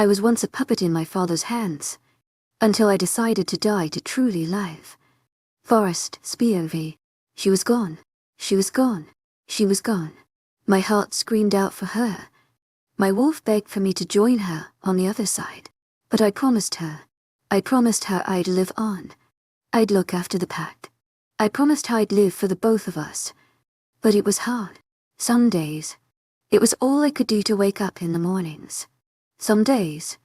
I was once a puppet in my father's hands, until I decided to die to truly live. Forest, POV. She was gone. She was gone. She was gone. My heart screamed out for her. My wolf begged for me to join her on the other side. But I promised her I'd live on. I'd look after the pack. I promised her I'd live for the both of us. But it was hard. Some days, it was all I could do to wake up in the mornings. Some days,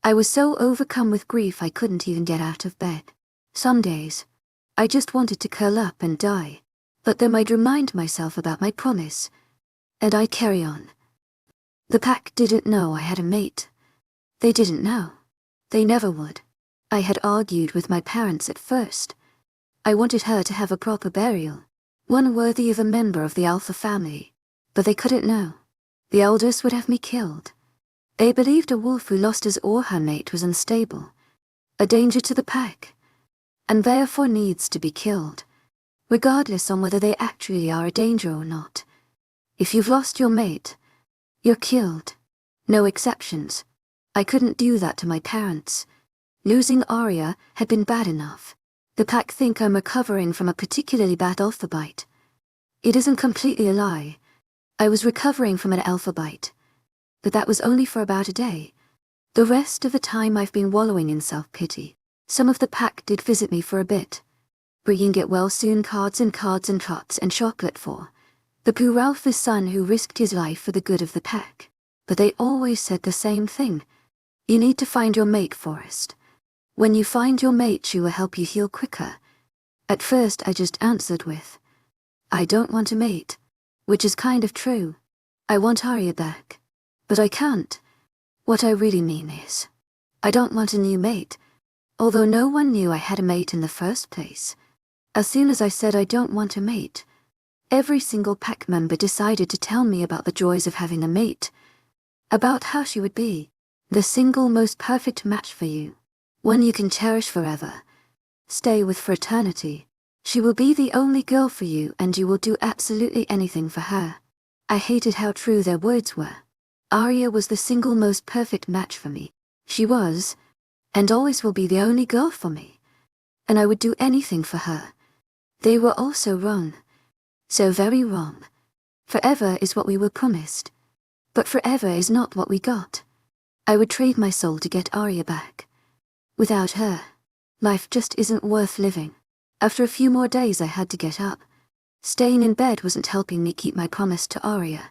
I was so overcome with grief I couldn't even get out of bed. Some days, I just wanted to curl up and die. But then I'd remind myself about my promise, and I'd carry on. The pack didn't know I had a mate. They didn't know. They never would. I had argued with my parents at first. I wanted her to have a proper burial, one worthy of a member of the Alpha family, but they couldn't know. The elders would have me killed. They believed a wolf who lost his or her mate was unstable, a danger to the pack, and therefore needs to be killed, regardless on whether they actually are a danger or not. If you've lost your mate, you're killed. No exceptions. I couldn't do that to my parents. Losing Arya had been bad enough. The pack think I'm recovering from a particularly bad alpha bite. It isn't completely a lie. I was recovering from an alpha bite, but that was only for about a day. The rest of the time I've been wallowing in self-pity. Some of the pack did visit me for a bit, bringing get well soon cards and trots and chocolate for the poor alpha's son who risked his life for the good of the pack. But they always said the same thing. You need to find your mate, Forest. When you find your mate, she will help you heal quicker. At first I just answered with, I don't want a mate, which is kind of true. I want Arya back. But I can't. What I really mean is, I don't want a new mate, although no one knew I had a mate in the first place. As soon as I said I don't want a mate, every single pack member decided to tell me about the joys of having a mate, about how she would be the single most perfect match for you, one you can cherish forever, stay with for eternity. She will be the only girl for you and you will do absolutely anything for her. I hated how true their words were. Arya was the single most perfect match for me. She was, and always will be, the only girl for me, and I would do anything for her. They were also wrong. So very wrong. Forever is what we were promised, but forever is not what we got. I would trade my soul to get Arya back. Without her, life just isn't worth living. After a few more days I had to get up. Staying in bed wasn't helping me keep my promise to Arya,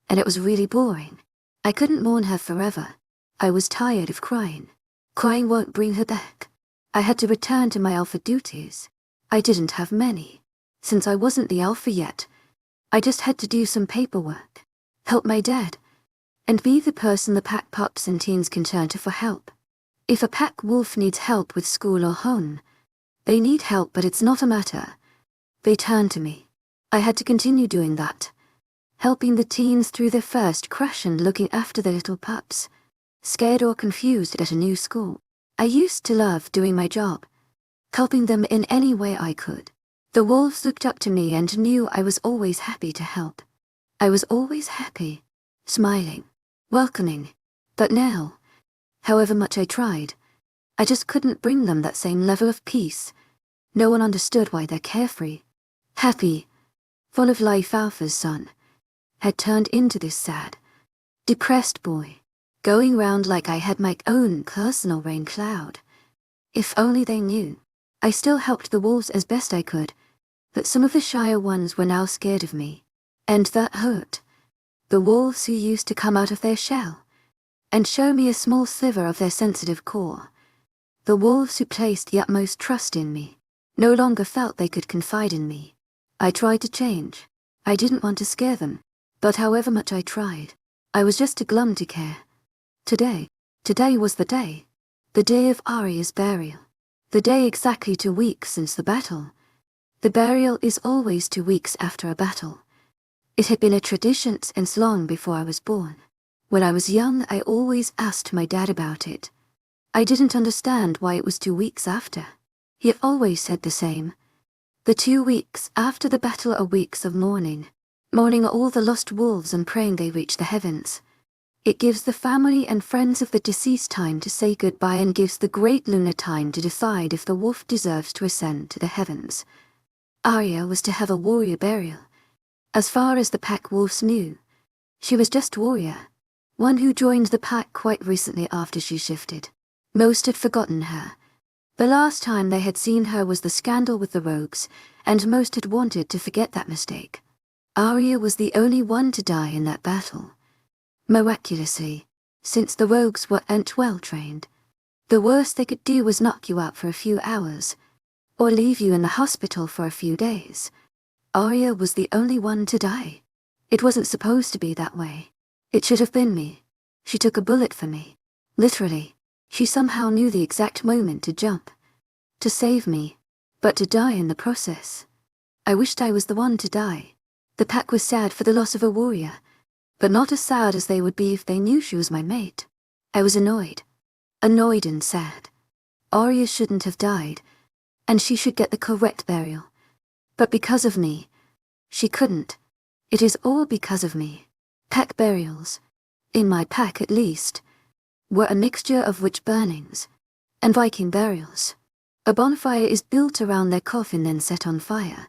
and it was really boring. I couldn't mourn her forever. I was tired of crying. Crying won't bring her back. I had to return to my alpha duties. I didn't have many, since I wasn't the alpha yet. I just had to do some paperwork, help my dad, and be the person the pack pups and teens can turn to for help. If a pack wolf needs help with school or home, they need help, but it's not a matter. They turn to me. I had to continue doing that, helping the teens through their first crush and looking after the little pups, scared or confused at a new school. I used to love doing my job, helping them in any way I could. The wolves looked up to me and knew I was always happy to help. I was always happy, smiling, welcoming. But now, however much I tried, I just couldn't bring them that same level of peace. No one understood why they're carefree, happy, full of life alpha's son had turned into this sad, depressed boy, going round like I had my own personal rain cloud. If only they knew. I still helped the wolves as best I could, but some of the shyer ones were now scared of me, and that hurt. The wolves who used to come out of their shell and show me a small sliver of their sensitive core. The wolves who placed the utmost trust in me no longer felt they could confide in me. I tried to change. I didn't want to scare them, but however much I tried, I was just too glum to care. Today was the day of Arya's burial. The day exactly 2 weeks since the battle. The burial is always 2 weeks after a battle. It had been a tradition since long before I was born. When I was young, I always asked my dad about it. I didn't understand why it was 2 weeks after. He always said the same. The 2 weeks after the battle are weeks of mourning. Mourning all the lost wolves and praying they reach the heavens. It gives the family and friends of the deceased time to say goodbye and gives the great Luna time to decide if the wolf deserves to ascend to the heavens. Arya was to have a warrior burial. As far as the pack wolves knew, she was just warrior, one who joined the pack quite recently after she shifted. Most had forgotten her. The last time they had seen her was the scandal with the rogues, and most had wanted to forget that mistake. Arya was the only one to die in that battle. Miraculously, since the rogues weren't well trained. The worst they could do was knock you out for a few hours, or leave you in the hospital for a few days. Arya was the only one to die. It wasn't supposed to be that way. It should have been me. She took a bullet for me. Literally. She somehow knew the exact moment to jump. To save me. But to die in the process. I wished I was the one to die. The pack was sad for the loss of a warrior, but not as sad as they would be if they knew she was my mate. I was annoyed. Annoyed and sad. Arya shouldn't have died, and she should get the correct burial. But because of me, she couldn't. It is all because of me. Pack burials, in my pack at least, were a mixture of witch burnings and Viking burials. A bonfire is built around their coffin then set on fire,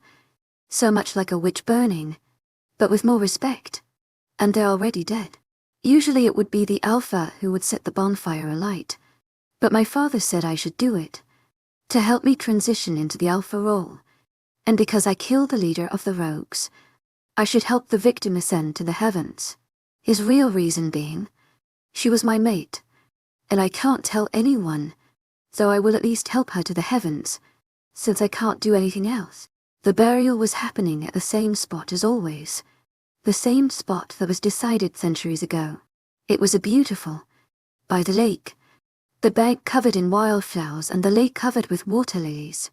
so much like a witch burning, but with more respect. And they're already dead. Usually it would be the alpha who would set the bonfire alight, but my father said I should do it, to help me transition into the alpha role, and because I killed the leader of the rogues, I should help the victim ascend to the heavens. His real reason being, she was my mate, and I can't tell anyone, so I will at least help her to the heavens, since I can't do anything else. The burial was happening at the same spot as always, the same spot that was decided centuries ago. It was a beautiful, by the lake, the bank covered in wildflowers and the lake covered with water lilies.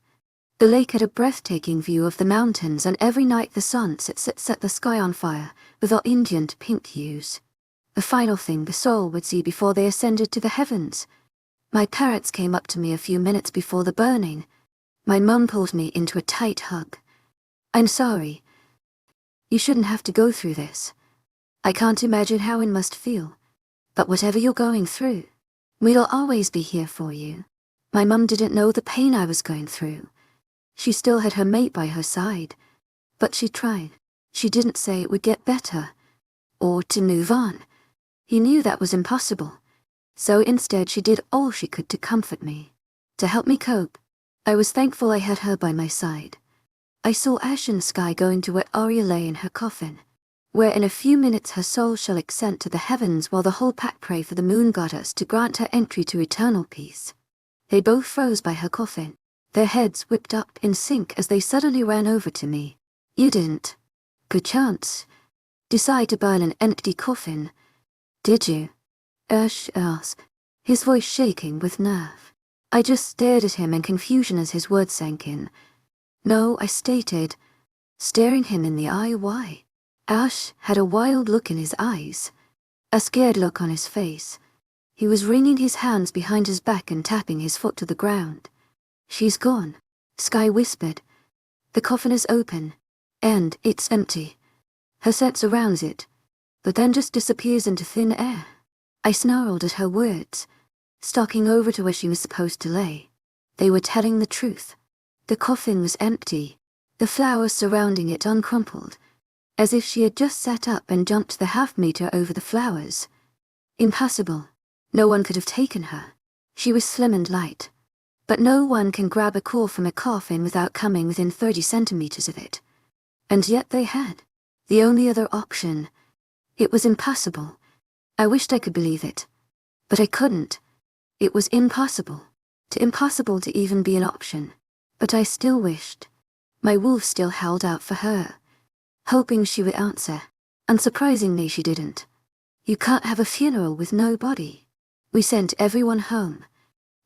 The lake had a breathtaking view of the mountains, and every night the sunset set the sky on fire with radiant pink hues. The final thing the soul would see before they ascended to the heavens. My parents came up to me a few minutes before the burning. My mum pulled me into a tight hug. I'm sorry. You shouldn't have to go through this. I can't imagine how it must feel. But whatever you're going through, we'll always be here for you. My mum didn't know the pain I was going through. She still had her mate by her side, but she tried. She didn't say it would get better, or to move on. He knew that was impossible, so instead she did all she could to comfort me, to help me cope. I was thankful I had her by my side. I saw ashen sky going to where Arya lay in her coffin, where in a few minutes her soul shall ascend to the heavens while the whole pack pray for the moon goddess to grant her entry to eternal peace. They both froze by her coffin, their heads whipped up in sync as they suddenly ran over to me. You didn't, perchance, decide to burn an empty coffin, did you? Ash asked, his voice shaking with nerve. I just stared at him in confusion as his words sank in. No, I stated, staring him in the eye. Why? Ash had a wild look in his eyes, a scared look on his face. He was wringing his hands behind his back and tapping his foot to the ground. She's gone, Sky whispered. The coffin is open, and it's empty. Her scent surrounds it, but then just disappears into thin air. I snarled at her words, stalking over to where she was supposed to lay. They were telling the truth. The coffin was empty, the flowers surrounding it uncrumpled, as if she had just sat up and jumped the half-meter over the flowers. Impossible. No one could have taken her. She was slim and light. But no one can grab a core from a coffin without coming within 30 centimeters of it. And yet they had. The only other option. It was impossible. I wished I could believe it. But I couldn't. It was impossible. Too impossible to even be an option. But I still wished. My wolf still howled out for her, hoping she would answer. Unsurprisingly, she didn't. You can't have a funeral with no body. We sent everyone home,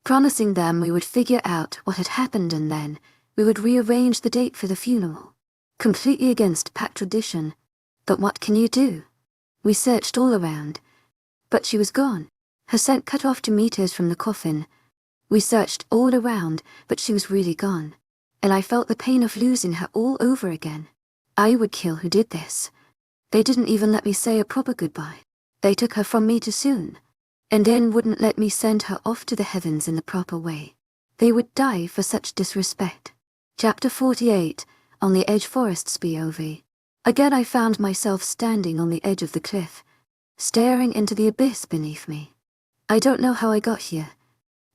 promising them we would figure out what had happened and then we would rearrange the date for the funeral. Completely against pack tradition, but what can you do? We searched all around, but she was gone. Her scent cut off 2 meters from the coffin. We searched all around, but she was really gone, and I felt the pain of losing her all over again. I would kill who did this. They didn't even let me say a proper goodbye. They took her from me too soon, and then wouldn't let me send her off to the heavens in the proper way. They would die for such disrespect. Chapter 48, On the Edge Forest's POV. Again I found myself standing on the edge of the cliff, staring into the abyss beneath me. I don't know how I got here.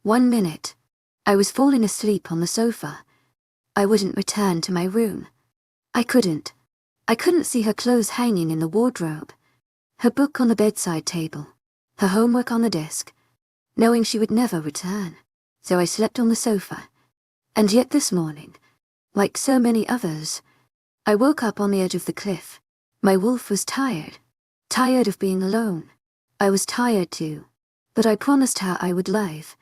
1 minute, I was falling asleep on the sofa. I wouldn't return to my room. I couldn't see her clothes hanging in the wardrobe, her book on the bedside table, her homework on the desk, knowing she would never return. So I slept on the sofa. And yet this morning, like so many others, I woke up on the edge of the cliff. My wolf was tired of being alone. I was tired too, but I promised her I would live.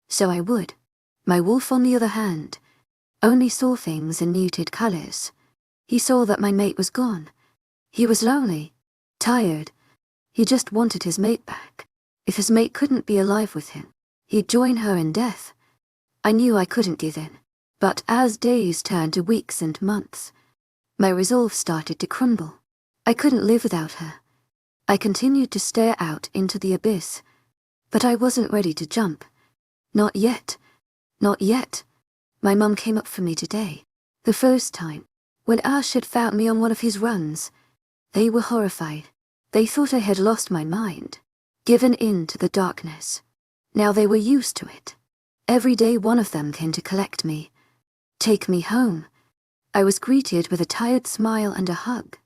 So I would. My wolf, on the other hand, only saw things in muted colors. He saw that my mate was gone. He was lonely, tired. He just wanted his mate back. If his mate couldn't be alive with him, he'd join her in death. I knew I couldn't give in, but as days turned to weeks and months, my resolve started to crumble. I couldn't live without her. I continued to stare out into the abyss, but I wasn't ready to jump. Not yet. Not yet. My mum came up for me today. The first time, when Ash had found me on one of his runs. They were horrified. They thought I had lost my mind, given in to the darkness. Now they were used to it. Every day one of them came to collect me, take me home. I was greeted with a tired smile and a hug.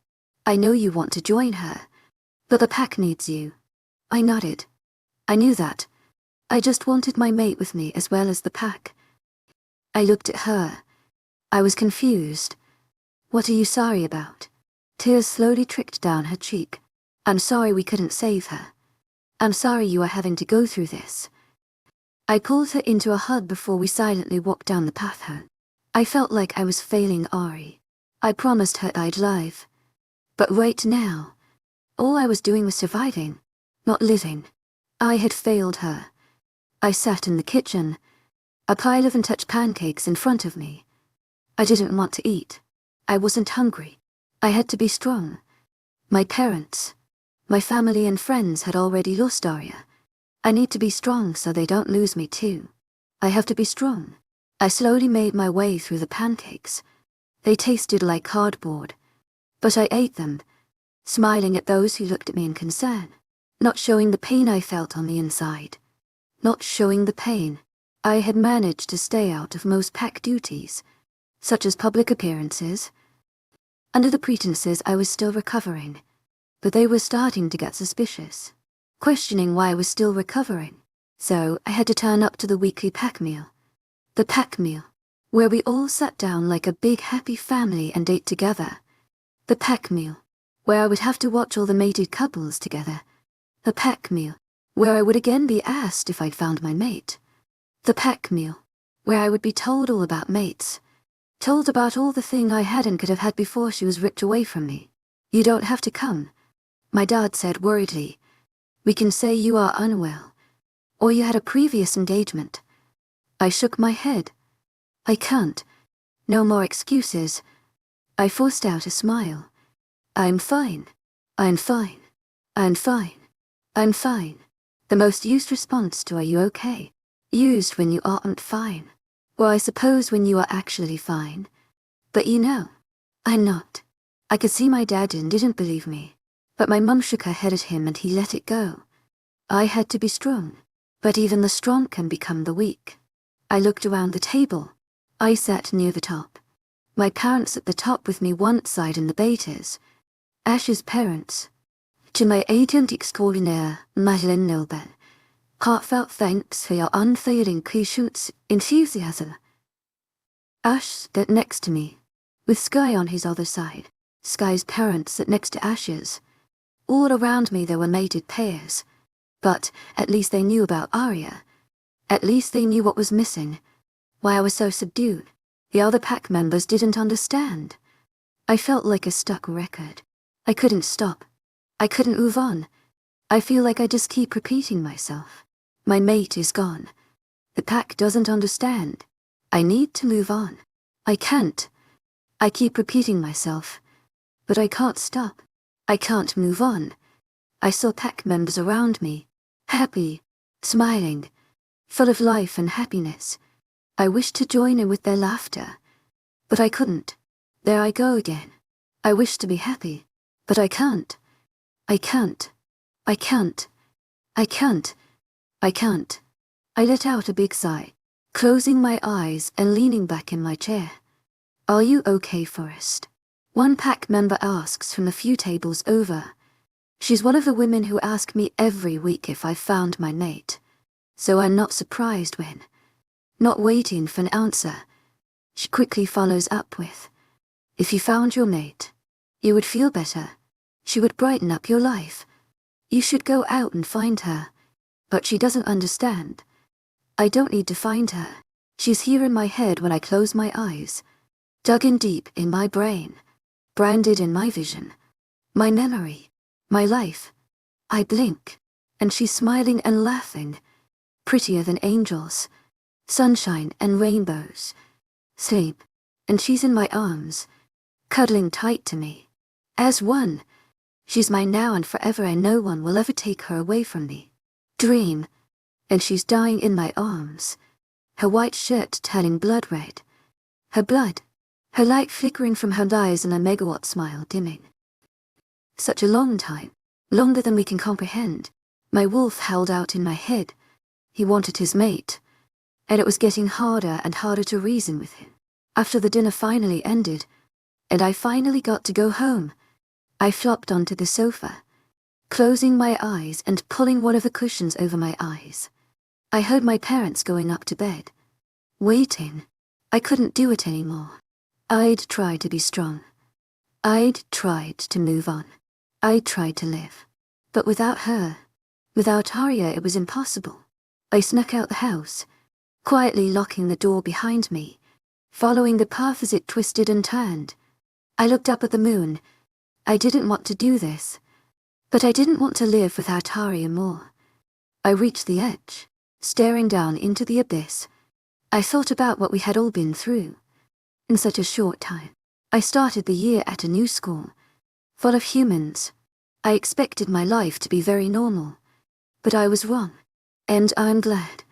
I know you want to join her, but the pack needs you. I nodded. I knew that. I just wanted my mate with me as well as the pack. I looked at her. I was confused. What are you sorry about? Tears slowly tricked down her cheek. I'm sorry we couldn't save her. I'm sorry you are having to go through this. I pulled her into a hug before we silently walked down the path home. I felt like I was failing Ari. I promised her I'd live. But right now, all I was doing was surviving, not living. I had failed her. I sat in the kitchen, a pile of untouched pancakes in front of me. I didn't want to eat. I wasn't hungry. I had to be strong. My parents, my family and friends had already lost Arya. I need to be strong so they don't lose me too. I have to be strong. I slowly made my way through the pancakes. They tasted like cardboard, but I ate them, smiling at those who looked at me in concern, not showing the pain I felt on the inside. Not showing the pain. I had managed to stay out of most pack duties, such as public appearances, under the pretenses I was still recovering, but they were starting to get suspicious, questioning why I was still recovering. So I had to turn up to the weekly pack meal. The pack meal, where we all sat down like a big happy family and ate together. The pack meal, where I would have to watch all the mated couples together. The pack meal, where I would again be asked if I'd found my mate. The pack meal, where I would be told all about mates, told about all the thing I had and could have had before she was ripped away from me. You don't have to come, my dad said worriedly. We can say you are unwell, or you had a previous engagement. I shook my head. I can't. No more excuses. I forced out a smile. I'm fine. I'm fine. I'm fine. I'm fine. The most used response to "Are you okay?" Used when you aren't fine. Well, I suppose when you are actually fine. But you know, I'm not. I could see my dad didn't believe me. But my mum shook her head at him and he let it go. I had to be strong. But even the strong can become the weak. I looked around the table. I sat near the top. My parents at the top with me one side and the betas. Ash's parents. To my agent extraordinaire, Madeleine Nobel. Heartfelt thanks for your unfailing patience, enthusiasm. Ash sat next to me, with Sky on his other side. Sky's parents sat next to Ash's. All around me there were mated pairs. But at least they knew about Arya. At least they knew what was missing. Why I was so subdued. The other pack members didn't understand. I felt like a stuck record. I couldn't stop. I couldn't move on. I feel like I just keep repeating myself. My mate is gone. The pack doesn't understand. I need to move on. I can't. I keep repeating myself. But I can't stop. I can't move on. I saw pack members around me, happy, smiling, full of life and happiness. I wished to join in with their laughter, but I couldn't. There I go again. I wish to be happy, but I can't. I can't. I can't. I can't. I can't. I let out a big sigh, closing my eyes and leaning back in my chair. Are you okay, Forrest? One pack member asks from a few tables over. She's one of the women who ask me every week if I've found my mate, so I'm not surprised when, not waiting for an answer, she quickly follows up with, if you found your mate, you would feel better. She would brighten up your life. You should go out and find her. But she doesn't understand. I don't need to find her. She's here in my head when I close my eyes, dug in deep in my brain, branded in my vision, my memory, my life. I blink, and she's smiling and laughing, prettier than angels, sunshine and rainbows. Sleep, and she's in my arms, cuddling tight to me. As one, she's mine now and forever, and no one will ever take her away from me. Dream, and she's dying in my arms, her white shirt turning blood red, her blood, her light flickering from her eyes and a megawatt smile dimming. Such a long time, longer than we can comprehend, my wolf held out in my head. He wanted his mate, and it was getting harder and harder to reason with him. After the dinner finally ended, and I finally got to go home, I flopped onto the sofa, closing my eyes and pulling one of the cushions over my eyes. I heard my parents going up to bed, waiting. I couldn't do it anymore. I'd tried to be strong. I'd tried to move on. I'd tried to live. But without her, without Arya, it was impossible. I snuck out the house, quietly locking the door behind me, following the path as it twisted and turned. I looked up at the moon. I didn't want to do this, but I didn't want to live without Arya more. I reached the edge, staring down into the abyss. I thought about what we had all been through in such a short time. I started the year at a new school, full of humans. I expected my life to be very normal, but I was wrong, and I'm glad.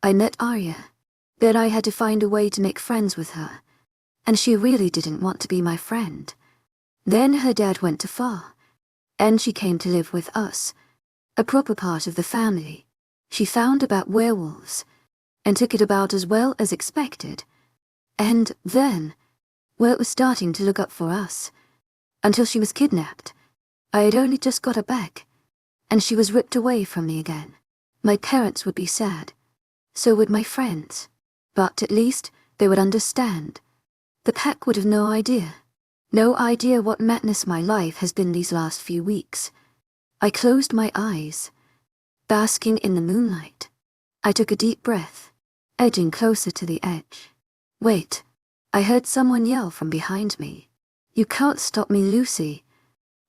I met Arya, but I had to find a way to make friends with her, and she really didn't want to be my friend. Then her dad went too far, and she came to live with us, a proper part of the family. She found about werewolves, and took it about as well as expected. And then, well, it was starting to look up for us, until she was kidnapped. I had only just got her back, and she was ripped away from me again. My parents would be sad. So would my friends. But at least they would understand. The pack would have no idea. No idea what madness my life has been these last few weeks. I closed my eyes, basking in the moonlight. I took a deep breath, edging closer to the edge. Wait, I heard someone yell from behind me. You can't stop me, Lucy.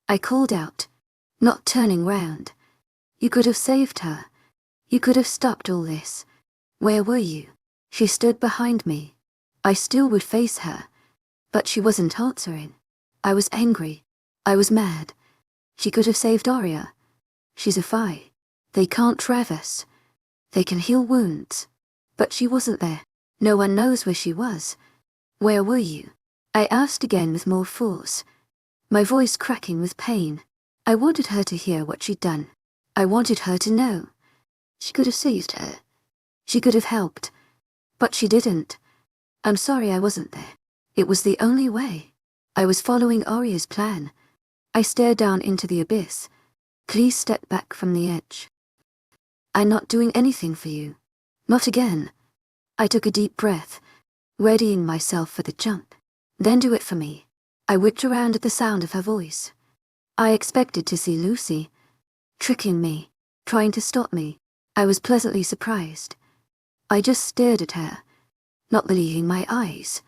I called out, not turning round. You could have saved her. You could have stopped all this. Where were you? She stood behind me. I still would face her, but she wasn't answering. I was angry. I was mad. She could have saved Arya. She's a fae. They can't traverse. They can heal wounds. But she wasn't there. No one knows where she was. Where were you? I asked again with more force, my voice cracking with pain. I wanted her to hear what she'd done. I wanted her to know. She could have saved her. She could have helped. But she didn't. I'm sorry I wasn't there. It was the only way. I was following Arya's plan. I stared down into the abyss. Please step back from the edge. I'm not doing anything for you. Not again. I took a deep breath, readying myself for the jump. Then do it for me. I whipped around at the sound of her voice. I expected to see Lucy, tricking me, trying to stop me. I was pleasantly surprised. I just stared at her, not believing my eyes.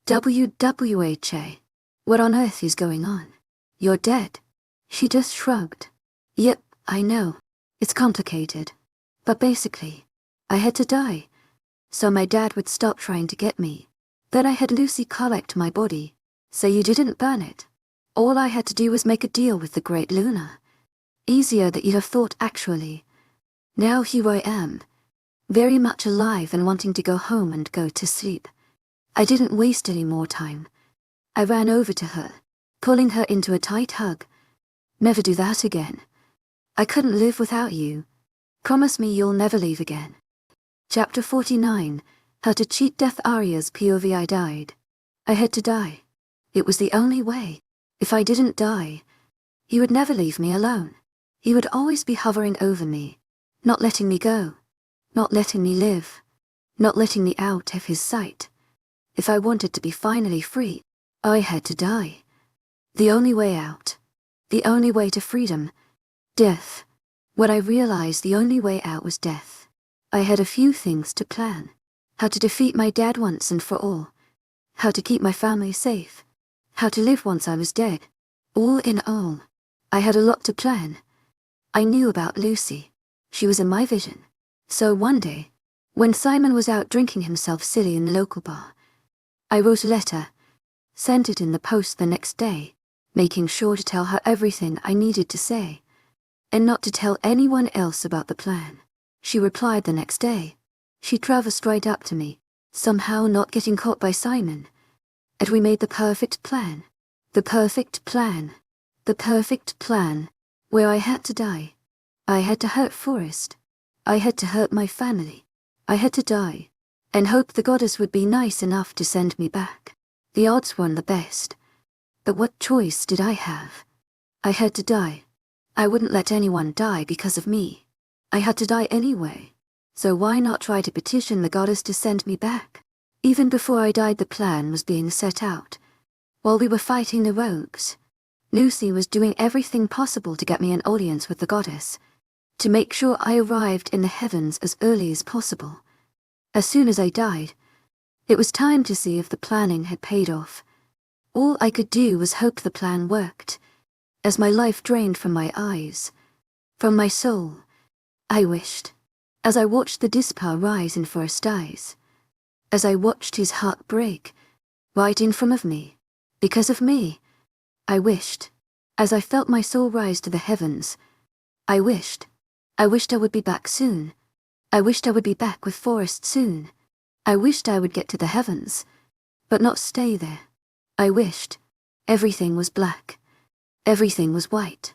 WWHA. What on earth is going on? You're dead. She just shrugged. Yep, I know. It's complicated. But basically, I had to die, so my dad would stop trying to get me. Then I had Lucy collect my body, so you didn't burn it. All I had to do was make a deal with the Great Luna. Easier than you'd have thought, actually. Now here I am, very much alive and wanting to go home and go to sleep. I didn't waste any more time. I ran over to her, pulling her into a tight hug. Never do that again. I couldn't live without you. Promise me you'll never leave again. Chapter 49, How to Cheat Death Aria's POV. I died. I had to die. It was the only way. If I didn't die, he would never leave me alone. He would always be hovering over me, not letting me go, not letting me live, not letting me out of his sight. If I wanted to be finally free, I had to die. The only way out. The only way to freedom. Death. When I realized the only way out was death, I had a few things to plan. How to defeat my dad once and for all. How to keep my family safe. How to live once I was dead. All in all, I had a lot to plan. I knew about Lucy. She was in my vision. So one day, when Simon was out drinking himself silly in the local bar, I wrote a letter, sent it in the post the next day, making sure to tell her everything I needed to say, and not to tell anyone else about the plan. She replied the next day. She traversed right up to me, somehow not getting caught by Simon. And we made the perfect plan. The perfect plan. The perfect plan. Where I had to die. I had to hurt Forrest. I had to hurt my family. I had to die. And hope the goddess would be nice enough to send me back. The odds weren't the best. But what choice did I have? I had to die. I wouldn't let anyone die because of me. I had to die anyway. So why not try to petition the goddess to send me back? Even before I died, the plan was being set out. While we were fighting the rogues, Lucy was doing everything possible to get me an audience with the goddess, to make sure I arrived in the heavens as early as possible. As soon as I died, it was time to see if the planning had paid off. All I could do was hope the plan worked. As my life drained from my eyes, from my soul, I wished. As I watched the despair rise in Forrest's eyes, as I watched his heart break, right in front of me, because of me, I wished. As I felt my soul rise to the heavens, I wished. I wished I would be back soon. I wished I would be back with Forrest soon. I wished I would get to the heavens, but not stay there. I wished. Everything was black. Everything was white.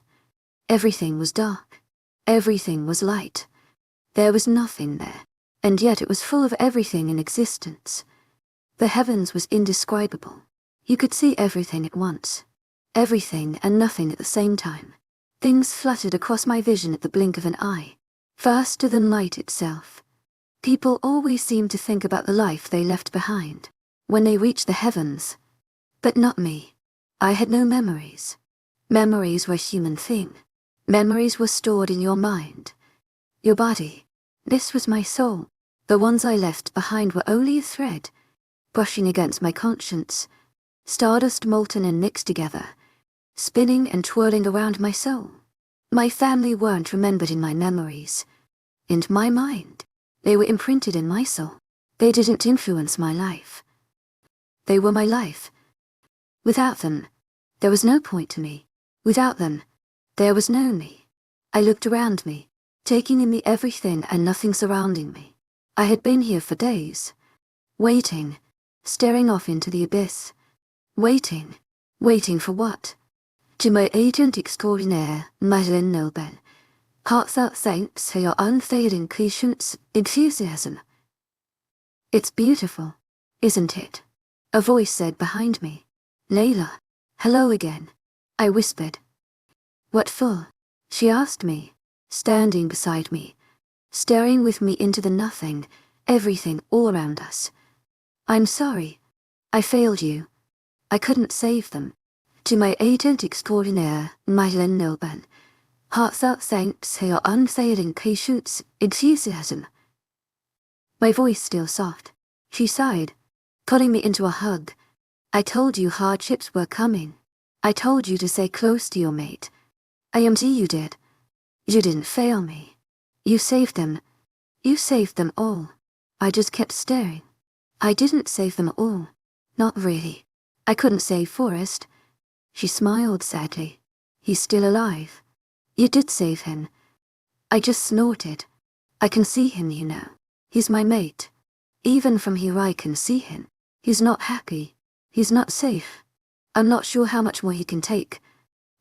Everything was dark. Everything was light. There was nothing there, and yet it was full of everything in existence. The heavens was indescribable. You could see everything at once. Everything and nothing at the same time. Things fluttered across my vision at the blink of an eye, faster than light itself. People always seem to think about the life they left behind when they reach the heavens. But not me. I had no memories. Memories were a human thing. Memories were stored in your mind. Your body. This was my soul. The ones I left behind were only a thread, brushing against my conscience, stardust molten and mixed together, spinning and twirling around my soul. My family weren't remembered in my memories. In my mind. They were imprinted in my soul. They didn't influence my life. They were my life. Without them, there was no point to me. Without them, there was no me. I looked around me, taking in the everything and nothing surrounding me. I had been here for days, waiting, staring off into the abyss. Waiting. Waiting for what? To my agent extraordinaire, Madeleine Nobel. Heartfelt thanks for your unfailing patience, enthusiasm. It's beautiful, isn't it? A voice said behind me. Layla. Hello again. I whispered. What for? She asked me, standing beside me, staring with me into the nothing, everything all around us. I'm sorry. I failed you. I couldn't save them. To my agent extraordinaire, Madeleine Nobel. Heartfelt thanks for your unfailing patience, enthusiasm. My voice still soft. She sighed, pulling me into a hug. I told you hardships were coming. I told you to stay close to your mate. You did. You didn't fail me. You saved them. You saved them all. I just kept staring. I didn't save them all. Not really. I couldn't save Forrest. She smiled sadly. He's still alive. You did save him. I just snorted. I can see him, you know. He's my mate. Even from here I can see him. He's not happy. He's not safe. I'm not sure how much more he can take.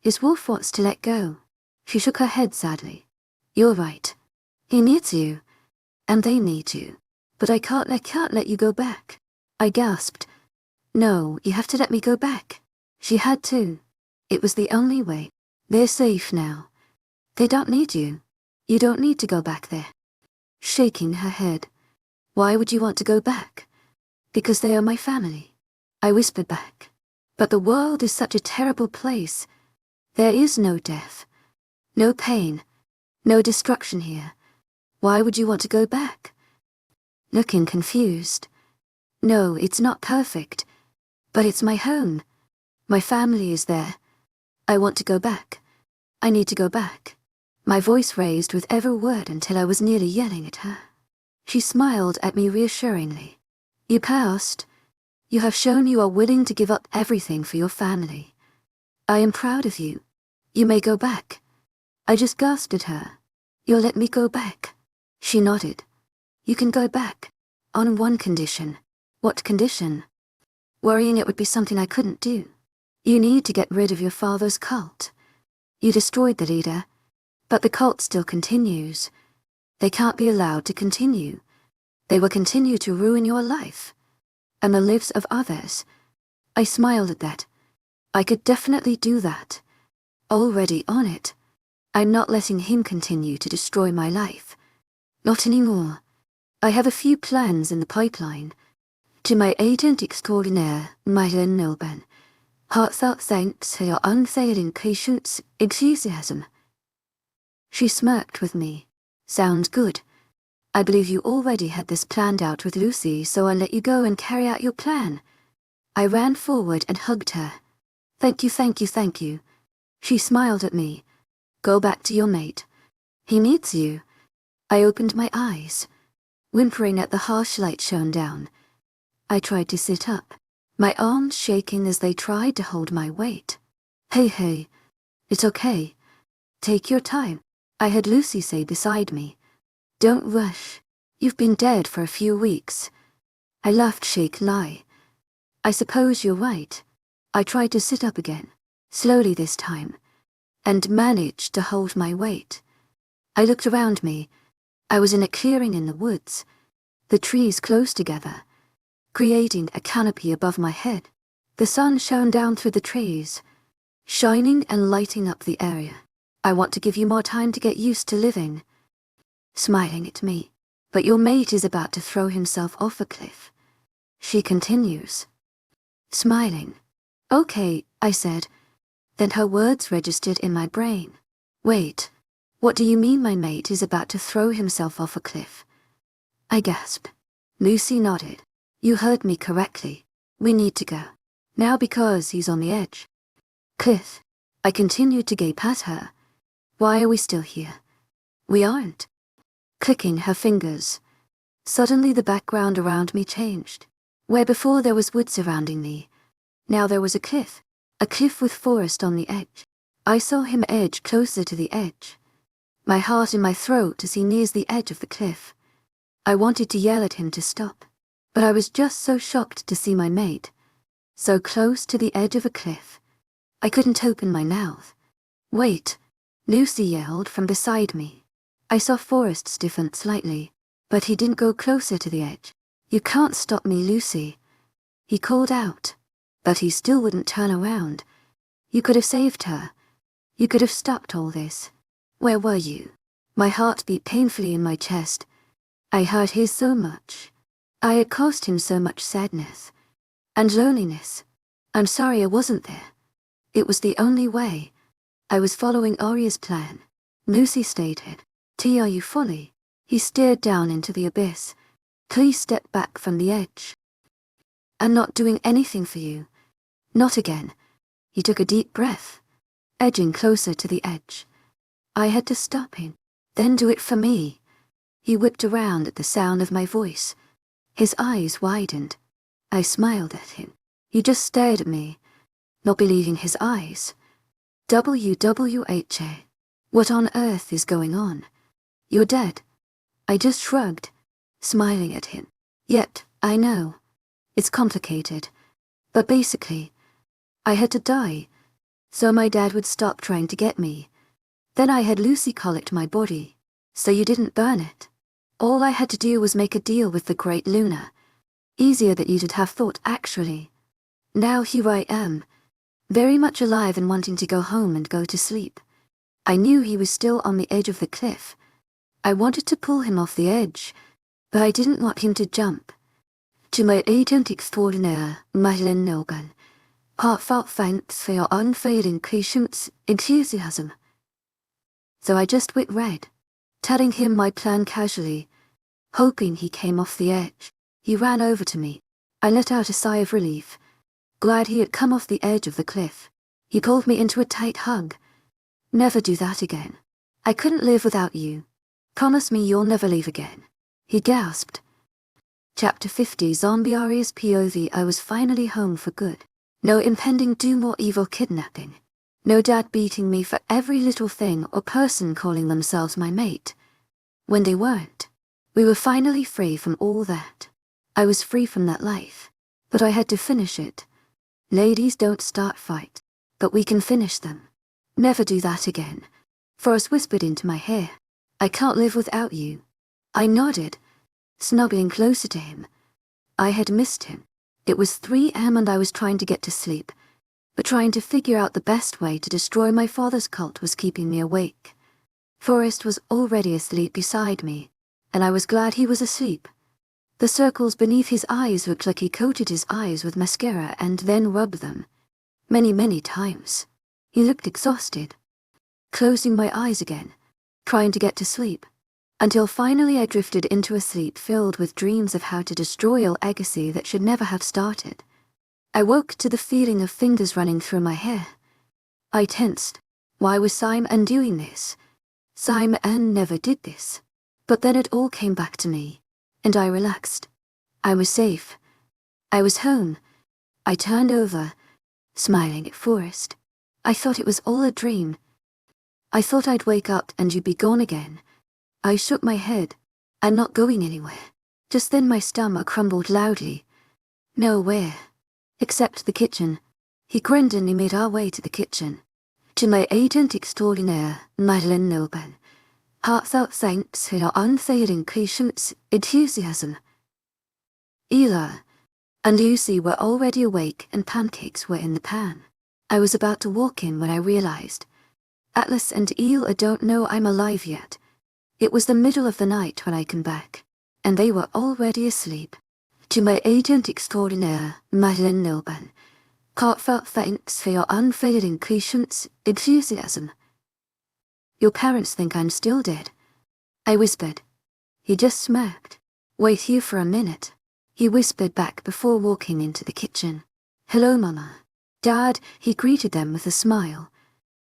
His wolf wants to let go. She shook her head sadly. You're right. He needs you. And they need you. But I can't let you go back. I gasped. No, you have to let me go back. She had to. It was the only way. They're safe now. They don't need you. You don't need to go back there. Shaking her head. Why would you want to go back? Because they are my family. I whispered back. But the world is such a terrible place. There is no death. No pain. No destruction here. Why would you want to go back? Looking confused. No, it's not perfect. But it's my home. My family is there. I want to go back. I need to go back. My voice raised with every word until I was nearly yelling at her. She smiled at me reassuringly. You passed. You have shown you are willing to give up everything for your family. I am proud of you. You may go back. I just gasped at her. You'll let me go back? She nodded. You can go back. On one condition. What condition? Worrying it would be something I couldn't do. You need to get rid of your father's cult. You destroyed the leader, but the cult still continues. They can't be allowed to continue. They will continue to ruin your life, and the lives of others. I smiled at that. I could definitely do that. Already on it. I'm not letting him continue to destroy my life. Not anymore. I have a few plans in the pipeline. To my agent extraordinaire, Myron Nilben. Heartfelt thanks for your unfailing patience, enthusiasm. She smirked with me. Sounds good. I believe you already had this planned out with Lucy, so I'll let you go and carry out your plan. I ran forward and hugged her. Thank you, thank you, thank you. She smiled at me. Go back to your mate. He needs you. I opened my eyes. Whimpering at the harsh light shone down. I tried to sit up, my arms shaking as they tried to hold my weight. Hey, it's okay. Take your time, I heard Lucy say beside me. Don't rush. You've been dead for a few weeks. I laughed, shake lie. I suppose you're right. I tried to sit up again, slowly this time, and managed to hold my weight. I looked around me. I was in a clearing in the woods, the trees close together, creating a canopy above my head. The sun shone down through the trees, shining and lighting up the area. I want to give you more time to get used to living. Smiling at me. But your mate is about to throw himself off a cliff. She continues. Smiling. Okay, I said. Then her words registered in my brain. Wait, what do you mean my mate is about to throw himself off a cliff? I gasped. Lucy nodded. You heard me correctly. We need to go. Now because he's on the edge. Cliff. I continued to gape at her. Why are we still here? We aren't. Clicking her fingers. Suddenly the background around me changed. Where before there was wood surrounding me, now there was a cliff with forest on the edge. I saw him edge closer to the edge. My heart in my throat as he nears the edge of the cliff. I wanted to yell at him to stop, but I was just so shocked to see my mate, so close to the edge of a cliff. I couldn't open my mouth. Wait, Lucy yelled from beside me. I saw Forrest stiffen slightly, but he didn't go closer to the edge. You can't stop me, Lucy. He called out, but he still wouldn't turn around. You could have saved her. You could have stopped all this. Where were you? My heart beat painfully in my chest. I hurt his so much. I had caused him so much sadness and loneliness. I'm sorry I wasn't there. It was the only way. I was following Arya's plan. Lucy stated. Are you fully? He stared down into the abyss. Please step back from the edge. I'm not doing anything for you. Not again. He took a deep breath, edging closer to the edge. I had to stop him, then do it for me. He whipped around at the sound of my voice. His eyes widened. I smiled at him. He just stared at me, not believing his eyes. WWHA. What on earth is going on? You're dead. I just shrugged, smiling at him. Yet, I know. It's complicated. But basically, I had to die, so my dad would stop trying to get me. Then I had Lucy collect my body, so you didn't burn it. All I had to do was make a deal with the great Luna. Easier that you'd have thought, actually. Now here I am, very much alive and wanting to go home and go to sleep. I knew he was still on the edge of the cliff. I wanted to pull him off the edge, but I didn't want him to jump. To my agent extraordinaire, Madeline Nogan, heartfelt thanks for your unfailing patience, enthusiasm. So I just went red, telling him my plan casually, hoping he came off the edge. He ran over to me. I let out a sigh of relief, glad he had come off the edge of the cliff. He pulled me into a tight hug. Never do that again. I couldn't live without you. Promise me you'll never leave again. He gasped. Chapter 50 Zombie Aria's POV. I was finally home for good. No impending doom or evil kidnapping. No dad beating me for every little thing or person calling themselves my mate, when they weren't. We were finally free from all that. I was free from that life, but I had to finish it. Ladies don't start fights, but we can finish them. Never do that again. Forrest whispered into my ear. I can't live without you. I nodded, snuggling closer to him. I had missed him. It was 3 a.m. and I was trying to get to sleep, but trying to figure out the best way to destroy my father's cult was keeping me awake. Forrest was already asleep beside me, and I was glad he was asleep. The circles beneath his eyes looked like he coated his eyes with mascara and then rubbed them. Many times. He looked exhausted. Closing my eyes again, trying to get to sleep, until finally I drifted into a sleep filled with dreams of how to destroy a legacy that should never have started. I woke to the feeling of fingers running through my hair. I tensed. Why was Simon doing this? Simon never did this. But then it all came back to me, and I relaxed. I was safe. I was home. I turned over, smiling at Forrest. I thought it was all a dream. I thought I'd wake up and you'd be gone again. I shook my head. I'm not going anywhere. Just then my stomach crumbled loudly. Nowhere. Except the kitchen. He grinned and we made our way to the kitchen. To my agent extraordinaire, Madeline Noban. Heartfelt thanks for your unfailing patience, enthusiasm. Ela and Lucy were already awake and pancakes were in the pan. I was about to walk in when I realized. Atlas and Ela don't know I'm alive yet. It was the middle of the night when I came back, and they were already asleep. To my agent extraordinaire, Madeline Noban. Heartfelt thanks for your unfailing patience, enthusiasm. Your parents think I'm still dead, I whispered. He just smirked. Wait here for a minute, he whispered back before walking into the kitchen. Hello, Mama. Dad, he greeted them with a smile.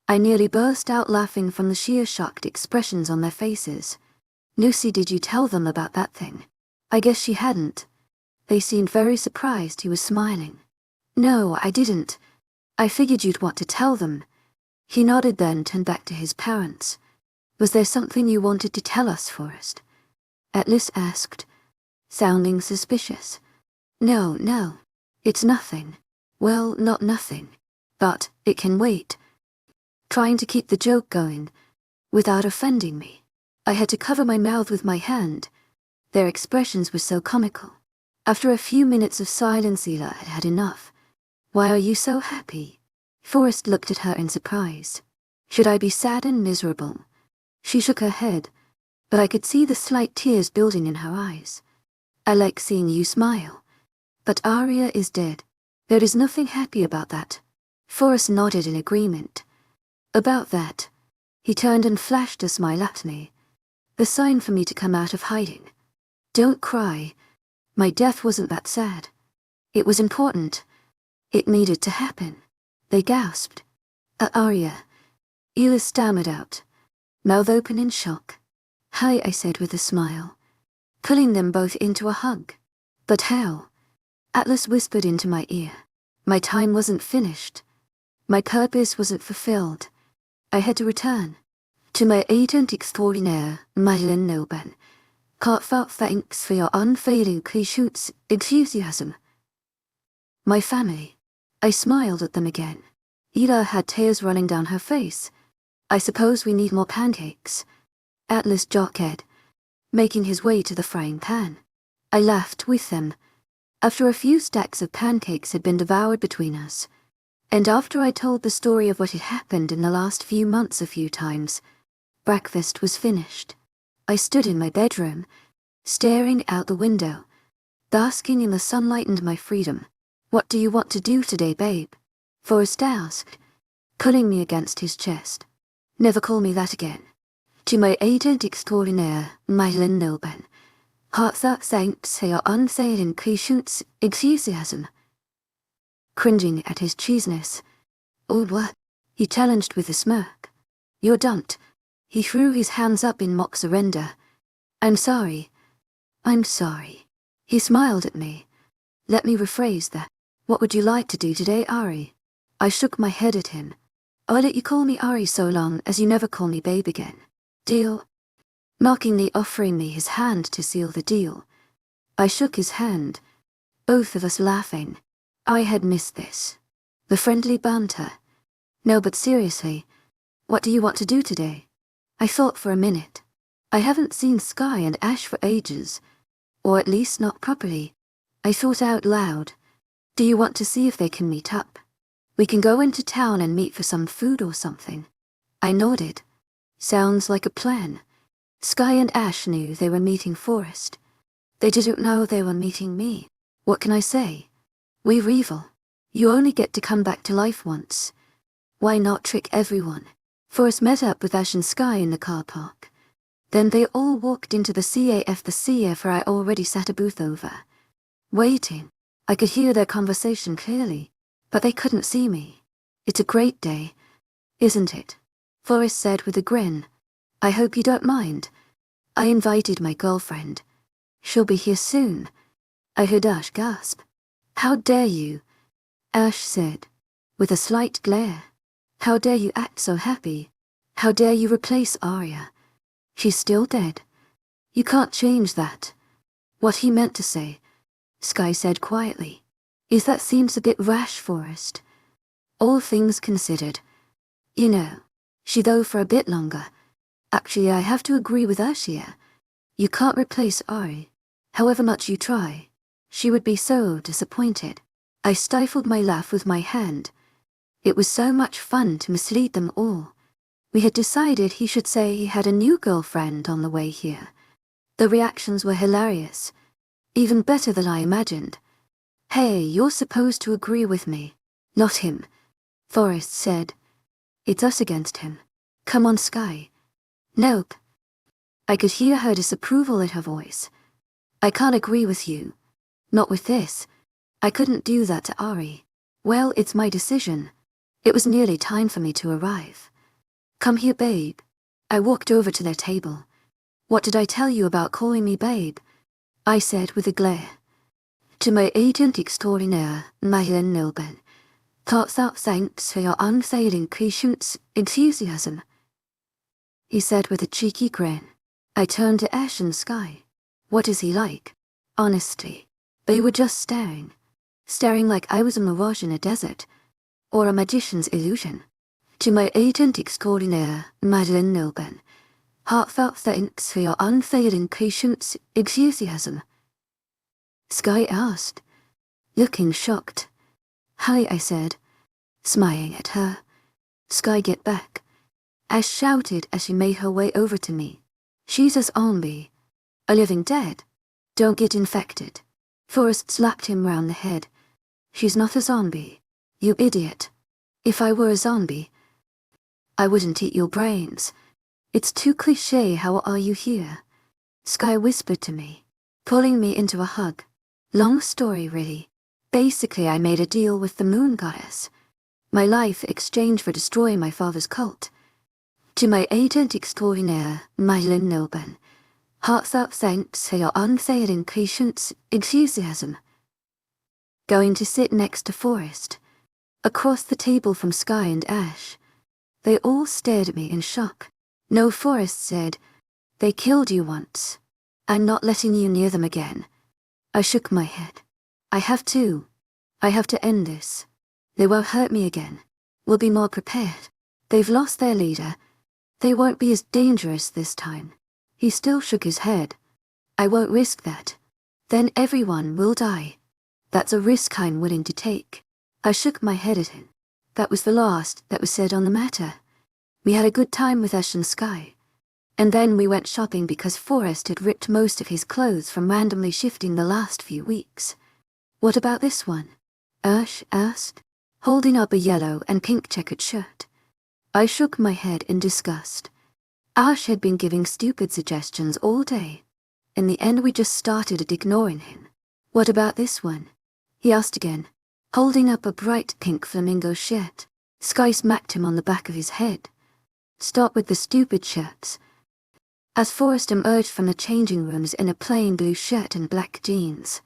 I nearly burst out laughing from the sheer shocked expressions on their faces. Lucy, did you tell them about that thing? I guess she hadn't. They seemed very surprised he was smiling. No, I didn't. I figured you'd want to tell them. He nodded, then turned back to his parents. Was there something you wanted to tell us, Forrest? Atlas asked, sounding suspicious. No, it's nothing. Well, not nothing, but it can wait. Trying to keep the joke going, without offending me. I had to cover my mouth with my hand. Their expressions were so comical. After a few minutes of silence, Ela had had enough. Why are you so happy? Forrest looked at her in surprise. Should I be sad and miserable? She shook her head, but I could see the slight tears building in her eyes. I like seeing you smile. But Aria is dead. There is nothing happy about that. Forrest nodded in agreement. About that. He turned and flashed a smile at me. The sign for me to come out of hiding. Don't cry. My death wasn't that sad. It was important. It needed to happen. They gasped. Aria. Ela stammered out, mouth open in shock. Hi, I said with a smile, pulling them both into a hug. But how? Atlas whispered into my ear. My time wasn't finished. My purpose wasn't fulfilled. I had to return. To my agent extraordinaire, Madeline Noben, heartfelt thanks for your unfailing patience, enthusiasm. My family. I smiled at them again. Ida had tears running down her face. I suppose we need more pancakes. Atlas jockeyed, making his way to the frying pan. I laughed with them. After a few stacks of pancakes had been devoured between us, and after I told the story of what had happened in the last few months a few times, breakfast was finished. I stood in my bedroom, staring out the window, basking in the sunlight and my freedom. What do you want to do today, babe? Forrest asked, pulling me against his chest. Never call me that again. To my agent extraordinaire, Madeline Noben, heartfelt thanks for your unfailing patience, enthusiasm. Cringing at his cheesiness. Oh, what? He challenged with a smirk. You're dumped. He threw his hands up in mock surrender. I'm sorry. I'm sorry. He smiled at me. Let me rephrase that. What would you like to do today, Ari? I shook my head at him. I'll let you call me Ari so long as you never call me babe again. Deal? Mockingly offering me his hand to seal the deal. I shook his hand, both of us laughing. I had missed this. The friendly banter. No, but seriously, what do you want to do today? I thought for a minute. I haven't seen Sky and Ash for ages, or at least not properly. I thought out loud. Do you want to see if they can meet up? We can go into town and meet for some food or something. I nodded. Sounds like a plan. Sky and Ash knew they were meeting Forrest. They didn't know they were meeting me. What can I say? We're evil. You only get to come back to life once. Why not trick everyone? Forrest met up with Ash and Sky in the car park. Then they all walked into the CAF, where I already sat a booth over. Waiting. I could hear their conversation clearly, but they couldn't see me. It's a great day, isn't it? Forrest said with a grin. I hope you don't mind. I invited my girlfriend. She'll be here soon. I heard Ash gasp. How dare you? Ash said, with a slight glare. How dare you act so happy? How dare you replace Arya? She's still dead. You can't change that. What he meant to say, Sky said quietly, is that seems a bit rash, Forrest. All things considered. You know, she though for a bit longer. Actually, I have to agree with Ash here. You can't replace Ari. However much you try. She would be so disappointed. I stifled my laugh with my hand. It was so much fun to mislead them all. We had decided he should say he had a new girlfriend on the way here. The reactions were hilarious. Even better than I imagined. Hey, you're supposed to agree with me. Not him. Forrest said. It's us against him. Come on, Sky. Nope. I could hear her disapproval in her voice. I can't agree with you. Not with this. I couldn't do that to Ari. Well, it's my decision. It was nearly time for me to arrive. Come here, babe. I walked over to their table. What did I tell you about calling me babe? I said with a glare. To my agent extraordinaire, Madeline Noben, heartfelt thanks for your unfailing patience, enthusiasm. He said with a cheeky grin. I turned to Ash and Sky. What is he like? Honestly, they were just staring. Staring like I was a mirage in a desert, or a magician's illusion. To my agent extraordinaire, Madeline Noben, heartfelt thanks for your unfailing patience, enthusiasm. Sky asked, looking shocked. Hi, I said, smiling at her. Sky, get back. Ash shouted as she made her way over to me. She's a zombie. A living dead. Don't get infected. Forrest slapped him round the head. She's not a zombie. You idiot. If I were a zombie, I wouldn't eat your brains. It's too cliché. How are you here? Sky whispered to me, pulling me into a hug. Long story, really. Basically, I made a deal with the moon goddess. My life exchange for destroying my father's cult. To my agent extraordinaire, Madeline Noben, heartfelt thanks for your unfailing patience, enthusiasm. Going to sit next to Forrest, across the table from Sky and Ash. They all stared at me in shock. No, Forrest said. They killed you once. I'm not letting you near them again. I shook my head. I have to. I have to end this. They won't hurt me again. We'll be more prepared. They've lost their leader. They won't be as dangerous this time. He still shook his head. I won't risk that. Then everyone will die. That's a risk I'm willing to take. I shook my head at him. That was the last that was said on the matter. We had a good time with Ash and Sky. And then we went shopping because Forrest had ripped most of his clothes from randomly shifting the last few weeks. What about this one? Ash asked, holding up a yellow and pink checkered shirt. I shook my head in disgust. Ash had been giving stupid suggestions all day. In the end we just started ignoring him. What about this one? He asked again, holding up a bright pink flamingo shirt. Sky smacked him on the back of his head. Stop with the stupid shirts. As Forrest emerged from the changing rooms in a plain blue shirt and black jeans.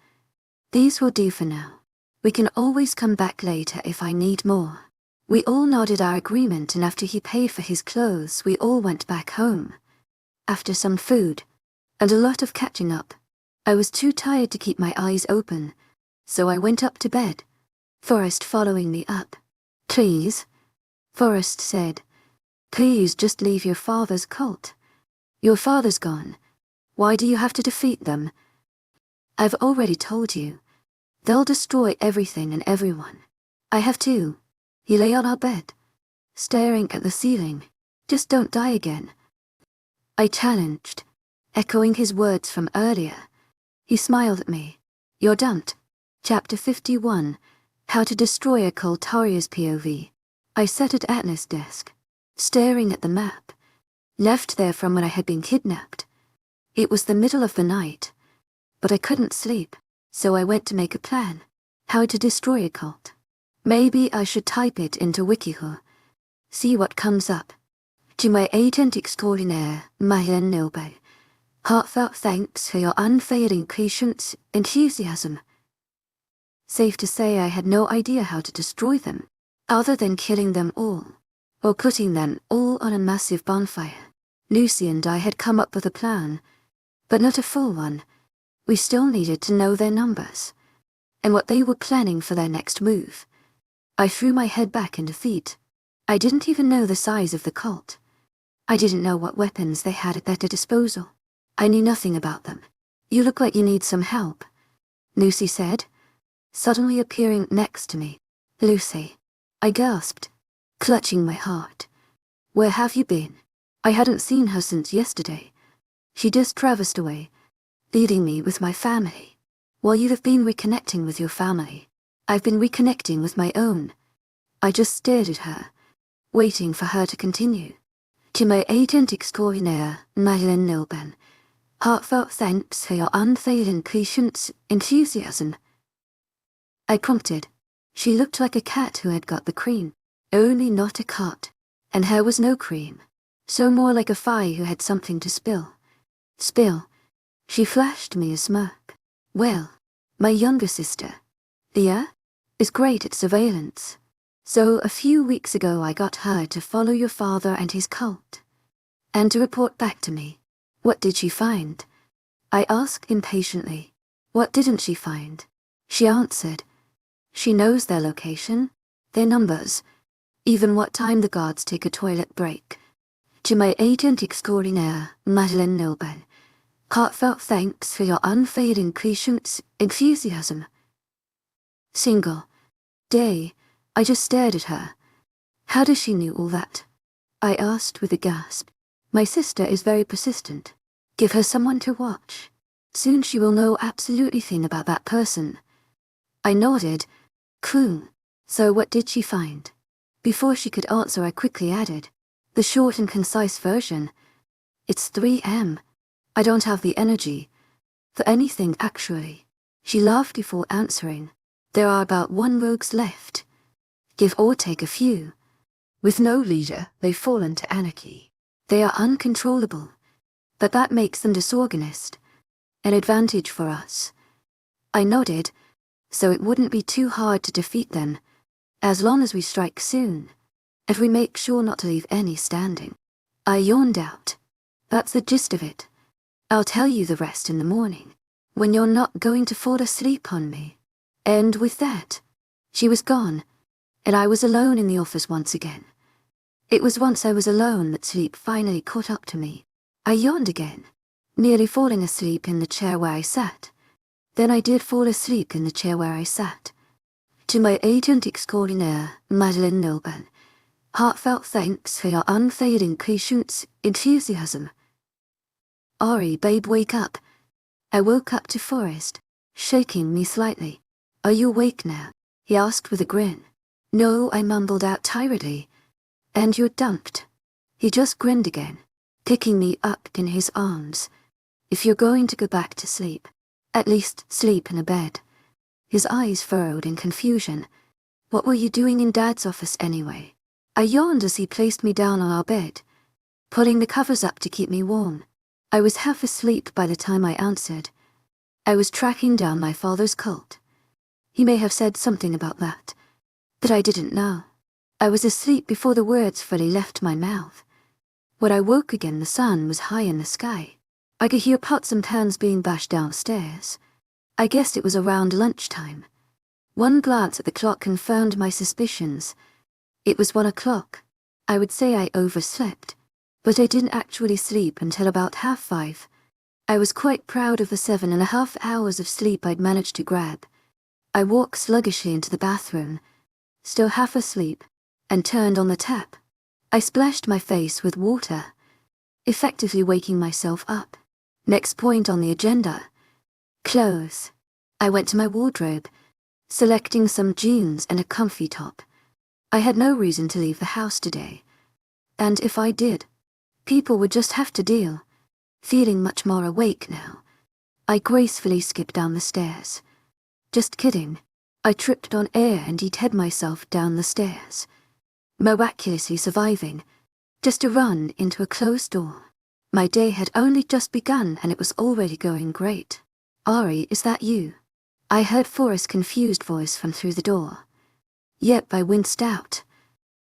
These will do for now. We can always come back later if I need more. We all nodded our agreement, and after he paid for his clothes we all went back home. After some food, and a lot of catching up, I was too tired to keep my eyes open, so I went up to bed, Forrest following me up. Please, Forrest said. Please just leave your father's cult. Your father's gone. Why do you have to defeat them? I've already told you. They'll destroy everything and everyone. I have to. He lay on our bed, staring at the ceiling. Just don't die again. I challenged, echoing his words from earlier. He smiled at me. You're done. Chapter 51, How to Destroy a Cult Warrior's POV. I sat at Atlas' desk, staring at the map, left there from when I had been kidnapped. It was the middle of the night, but I couldn't sleep, so I went to make a plan. How to destroy a cult. Maybe I should type it into Wikihow. See what comes up. To my agent extraordinaire, Madeline Nilbe. Heartfelt thanks for your unfailing patience, enthusiasm. Safe to say I had no idea how to destroy them, other than killing them all, or putting them all on a massive bonfire. Lucy and I had come up with a plan, but not a full one. We still needed to know their numbers, and what they were planning for their next move. I threw my head back in defeat. I didn't even know the size of the cult. I didn't know what weapons they had at their disposal. I knew nothing about them. You look like you need some help, Lucy said, suddenly appearing next to me. Lucy, I gasped, clutching my heart. Where have you been? I hadn't seen her since yesterday. She just traversed away, leaving me with my family. While you have been reconnecting with your family, I've been reconnecting with my own. I just stared at her, waiting for her to continue. To my agent extraordinaire, Madeline Nilben, heartfelt thanks for your unfailing patience, enthusiasm. I prompted. She looked like a cat who had got the cream, only not a cat, and her was no cream, so more like a fly who had something to spill. Spill. She flashed me a smirk. Well, my younger sister, Leah, is great at surveillance. So a few weeks ago I got her to follow your father and his cult, and to report back to me. What did she find? I asked impatiently. What didn't she find? She answered. She knows their location, their numbers, even what time the guards take a toilet break. To my agent extraordinaire, Madeline Nilben, heartfelt thanks for your unfailing patience, enthusiasm. Single day, I just stared at her. How does she know all that? I asked with a gasp. My sister is very persistent. Give her someone to watch. Soon she will know absolutely everything about that person. I nodded. Cool. So what did she find? Before she could answer I quickly added. The short and concise version. It's 3 a.m. I don't have the energy for anything actually. She laughed before answering. There are about 1 rogues left. Give or take a few. With no leader, they've fallen to anarchy. They are uncontrollable, but that makes them disorganized. An advantage for us. I nodded, so it wouldn't be too hard to defeat them, as long as we strike soon, and we make sure not to leave any standing. I yawned out. That's the gist of it. I'll tell you the rest in the morning, when you're not going to fall asleep on me. And with that, she was gone, and I was alone in the office once again. It was once I was alone that sleep finally caught up to me. I yawned again, nearly falling asleep in the chair where I sat. Then I did fall asleep in the chair where I sat. To my agent extraordinaire, Madeleine Noban, heartfelt thanks for your unfailing patience, enthusiasm. Ari, babe, wake up. I woke up to Forrest, shaking me slightly. Are you awake now? He asked with a grin. No, I mumbled out tiredly. And you're dumped. He just grinned again, picking me up in his arms. If you're going to go back to sleep, at least sleep in a bed. His eyes furrowed in confusion. What were you doing in Dad's office anyway? I yawned as he placed me down on our bed, pulling the covers up to keep me warm. I was half asleep by the time I answered. I was tracking down my father's cult. He may have said something about that, but I didn't know. I was asleep before the words fully left my mouth. When I woke again, the sun was high in the sky. I could hear pots and pans being bashed downstairs. I guessed it was around lunchtime. One glance at the clock confirmed my suspicions. It was 1 o'clock. I would say I overslept, but I didn't actually sleep until about 5:30. I was quite proud of the 7.5 hours of sleep I'd managed to grab. I walked sluggishly into the bathroom, still half asleep, and turned on the tap. I splashed my face with water, effectively waking myself up. Next point on the agenda: clothes. I went to my wardrobe, selecting some jeans and a comfy top. I had no reason to leave the house today, and if I did, people would just have to deal. Feeling much more awake now, I gracefully skipped down the stairs. Just kidding. I tripped on air and head myself down the stairs, miraculously surviving, just to run into a closed door. My day had only just begun and it was already going great. Ari, is that you? I heard Forrest's confused voice from through the door. Yep, I winced out,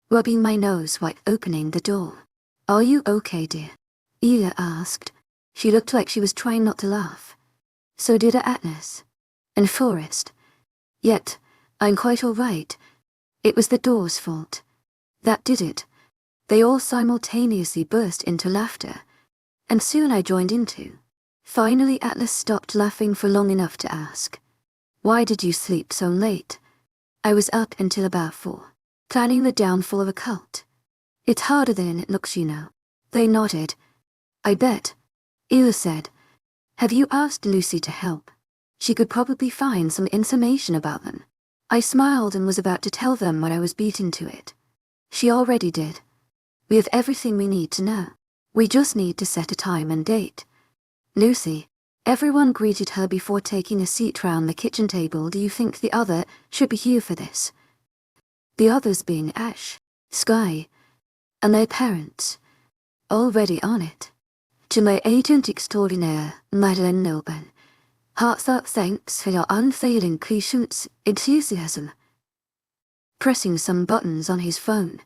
rubbing my nose while opening the door. Are you okay, dear? Ela asked. She looked like she was trying not to laugh. So did Atlas. And Forrest. Yet, I'm quite all right. It was the door's fault. That did it. They all simultaneously burst into laughter, and soon I joined in too. Finally Atlas stopped laughing for long enough to ask, "Why did you sleep so late?" I was up until about 4, planning the downfall of a cult. It's harder than it looks, you know. They nodded. I bet. Ela said, "Have you asked Lucy to help? She could probably find some information about them." I smiled and was about to tell them when I was beaten to it. She already did. We have everything we need to know. We just need to set a time and date. Lucy. Everyone greeted her before taking a seat round the kitchen table. Do you think the other should be here for this? The others being Ash, Sky, and their parents. Already on it. To my agent extraordinaire, Madeleine Noban, heartfelt thanks for your unfailing patience, enthusiasm. Pressing some buttons on his phone,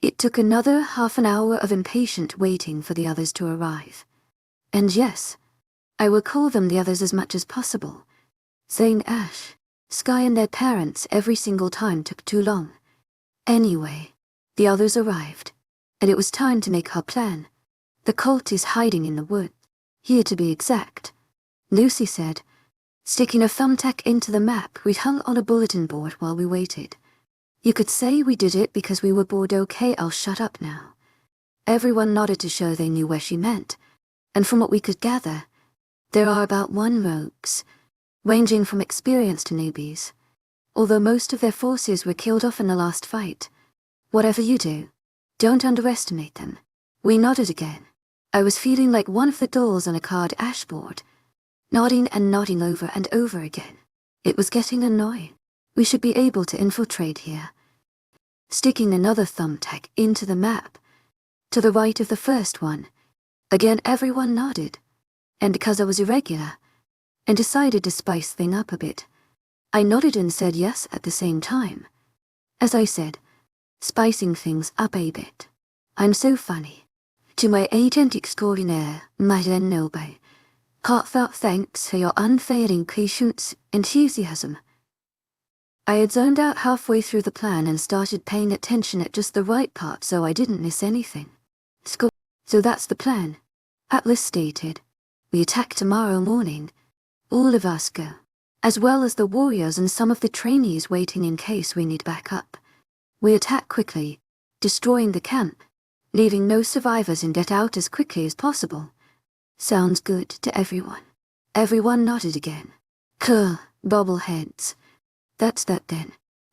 it took another half an hour of impatient waiting for the others to arrive. And yes, I will call them the others as much as possible. Saying Ash, Sky and their parents every single time took too long. Anyway, the others arrived, and it was time to make our plan. The cult is hiding in the wood, here to be exact, Lucy said, sticking a thumbtack into the map we'd hung on a bulletin board while we waited. You could say we did it because we were bored. Okay, I'll shut up now. Everyone nodded to show they knew where she meant, and from what we could gather, there are about 1 rogues, ranging from experienced to newbies, although most of their forces were killed off in the last fight. Whatever you do, don't underestimate them. We nodded again. I was feeling like one of the dolls on a card ashboard, nodding and nodding over and over again. It was getting annoying. We should be able to infiltrate here. Sticking another thumbtack into the map, to the right of the first one. Again everyone nodded, and because I was irregular, and decided to spice things up a bit, I nodded and said yes at the same time. As I said, spicing things up a bit. I'm so funny. To my agent extraordinaire, Madeleine Noble, heartfelt thanks for your unfailing patience, enthusiasm. I had zoned out halfway through the plan and started paying attention at just the right part so I didn't miss anything. So that's the plan, Atlas stated. We attack tomorrow morning. All of us go, as well as the warriors and some of the trainees waiting in case we need backup. We attack quickly, destroying the camp, leaving no survivors and get out as quickly as possible. Sounds good to everyone. Everyone nodded again. Cool, bobbleheads. That's that then.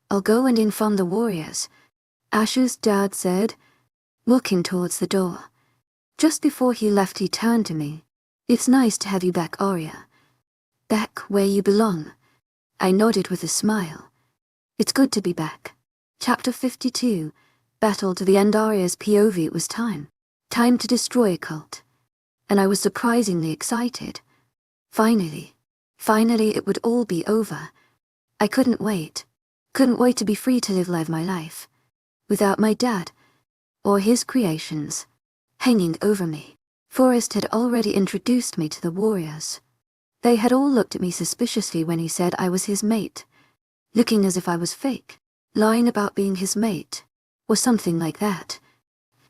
I'll go and inform the warriors, Ash's dad said, walking towards the door. Just before he left, he turned to me. It's nice to have you back, Arya. Back where you belong. I nodded with a smile. It's good to be back. Chapter 52, Battle to the End. Arya's POV. It was time. Time to destroy a cult. And I was surprisingly excited. Finally it would all be over. I couldn't wait. Couldn't wait to be free to live my life. Without my dad, or his creations, hanging over me. Forrest had already introduced me to the warriors. They had all looked at me suspiciously when he said I was his mate, looking as if I was fake, lying about being his mate, or something like that.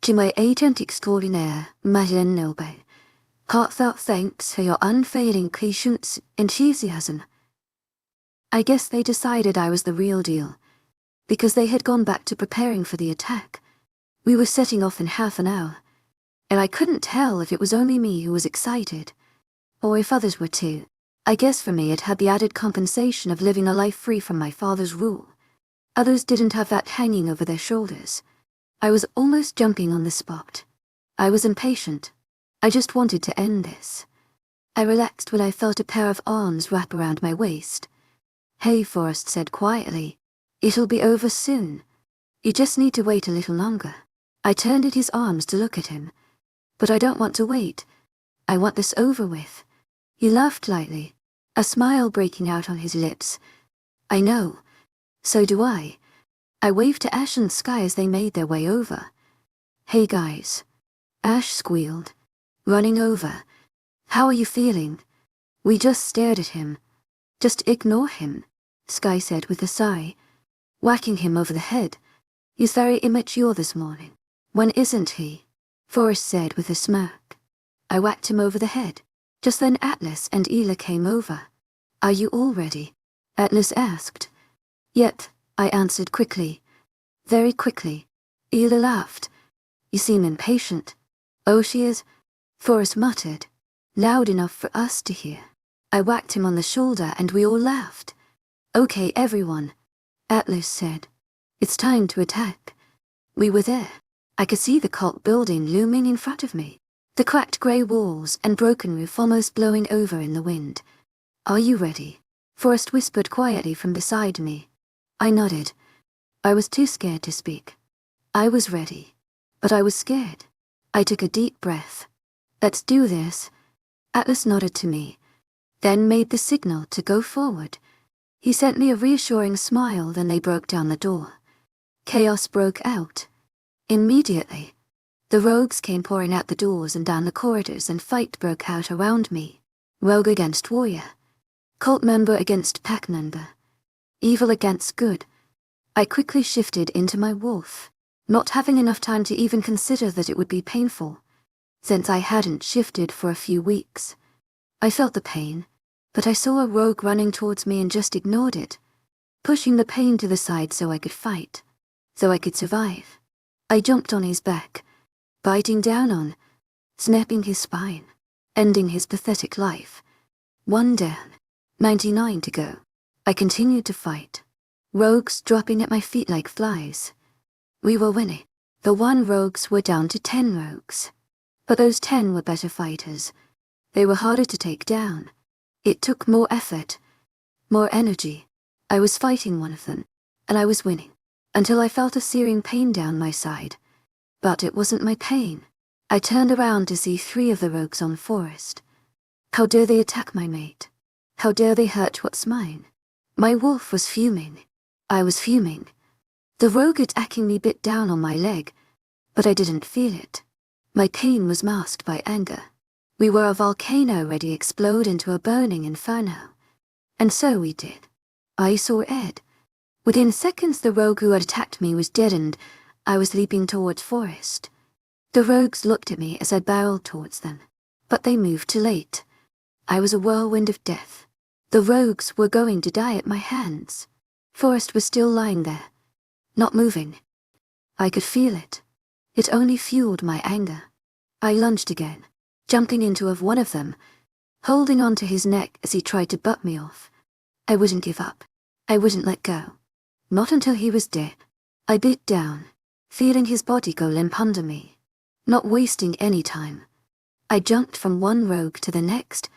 To my agent extraordinaire, Madeleine Noble, heartfelt thanks for your unfailing patience, enthusiasm. I guess they decided I was the real deal, because they had gone back to preparing for the attack. We were setting off in half an hour, and I couldn't tell if it was only me who was excited, or if others were too. I guess for me it had the added compensation of living a life free from my father's rule. Others didn't have that hanging over their shoulders. I was almost jumping on the spot. I was impatient. I just wanted to end this. I relaxed when I felt a pair of arms wrap around my waist. Hey, Forrest said quietly. It'll be over soon. You just need to wait a little longer. I turned at his arms to look at him. But I don't want to wait. I want this over with. He laughed lightly, a smile breaking out on his lips. I know. So do I. I waved to Ash and Sky as they made their way over. Hey guys. Ash squealed. Running over. How are you feeling? We just stared at him. Just ignore him, Sky said with a sigh, whacking him over the head. He's very immature this morning. When isn't he? Forrest said with a smirk. I whacked him over the head. Just then Atlas and Ela came over. Are you all ready? Atlas asked. Yet, I answered quickly. Very quickly. Ela laughed. You seem impatient. Oh, she is, Forrest muttered, loud enough for us to hear. I whacked him on the shoulder and we all laughed. Okay, everyone, Atlas said. It's time to attack. We were there. I could see the cult building looming in front of me, the cracked grey walls and broken roof almost blowing over in the wind. Are you ready? Forrest whispered quietly from beside me. I nodded. I was too scared to speak. I was ready, but I was scared. I took a deep breath. Let's do this. Atlas nodded to me, then made the signal to go forward. He sent me a reassuring smile, then they broke down the door. Chaos broke out. Immediately, the rogues came pouring out the doors and down the corridors, and fight broke out around me. Rogue against warrior. Cult member against pack member. Evil against good. I quickly shifted into my wolf, not having enough time to even consider that it would be painful, since I hadn't shifted for a few weeks. I felt the pain, but I saw a rogue running towards me and just ignored it, pushing the pain to the side so I could fight, so I could survive. I jumped on his back, biting down on, snapping his spine, ending his pathetic life. 1 down, 99 to go. I continued to fight, rogues dropping at my feet like flies. We were winning. The 1 rogues were down to 10 rogues. But those 10 were better fighters. They were harder to take down. It took more effort, more energy. I was fighting one of them, and I was winning, until I felt a searing pain down my side. But it wasn't my pain. I turned around to see 3 of the rogues on Forrest. How dare they attack my mate? How dare they hurt what's mine? My wolf was fuming. I was fuming. The rogue attacking me bit down on my leg, but I didn't feel it. My pain was masked by anger. We were a volcano ready to explode into a burning inferno. And so we did. I saw Ed. Within seconds the rogue who had attacked me was dead and I was leaping towards Forrest. The rogues looked at me as I barreled towards them, but they moved too late. I was a whirlwind of death. The rogues were going to die at my hands. Forrest was still lying there, not moving. I could feel it. It only fueled my anger. I lunged again, jumping into one of them, holding onto his neck as he tried to butt me off. I wouldn't give up. I wouldn't let go. Not until he was dead. I bit down, feeling his body go limp under me. Not wasting any time. I jumped from one rogue to the next,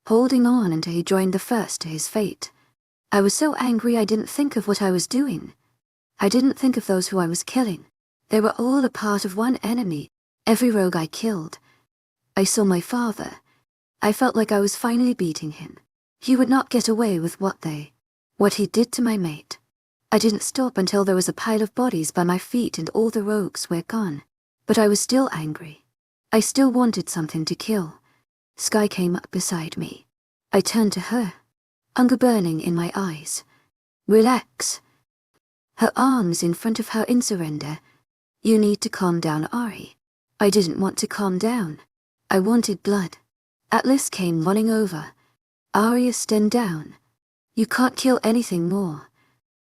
holding on until he joined the first to his fate. I was so angry I didn't think of what I was doing. I didn't think of those who I was killing. They were all a part of one enemy, every rogue I killed. I saw my father. I felt like I was finally beating him. He would not get away with what he did to my mate. I didn't stop until there was a pile of bodies by my feet and all the rogues were gone. But I was still angry. I still wanted something to kill. Sky came up beside me. I turned to her, anger burning in my eyes. Relax. Her arms in front of her in surrender. You need to calm down, Ari. I didn't want to calm down. I wanted blood. Atlas came running over. Arya, stand down. You can't kill anything more.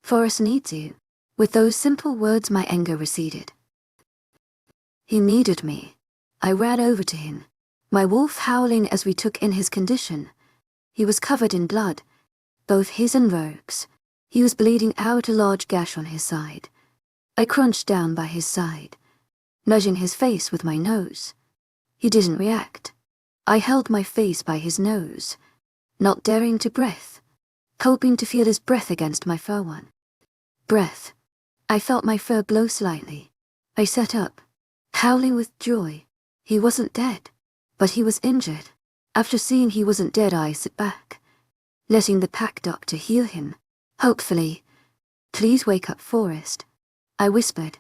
Forrest needs you. With those simple words my anger receded. He needed me. I ran over to him, my wolf howling as we took in his condition. He was covered in blood, both his and Rogue's. He was bleeding out, a large gash on his side. I crunched down by his side, nudging his face with my nose. He didn't react. I held my face by his nose, not daring to breath, hoping to feel his breath against my fur one. Breath. I felt my fur blow slightly. I sat up, howling with joy. He wasn't dead, but he was injured. After seeing he wasn't dead, I sat back, letting the pack doctor heal him. Hopefully. Please wake up, Forrest. I whispered,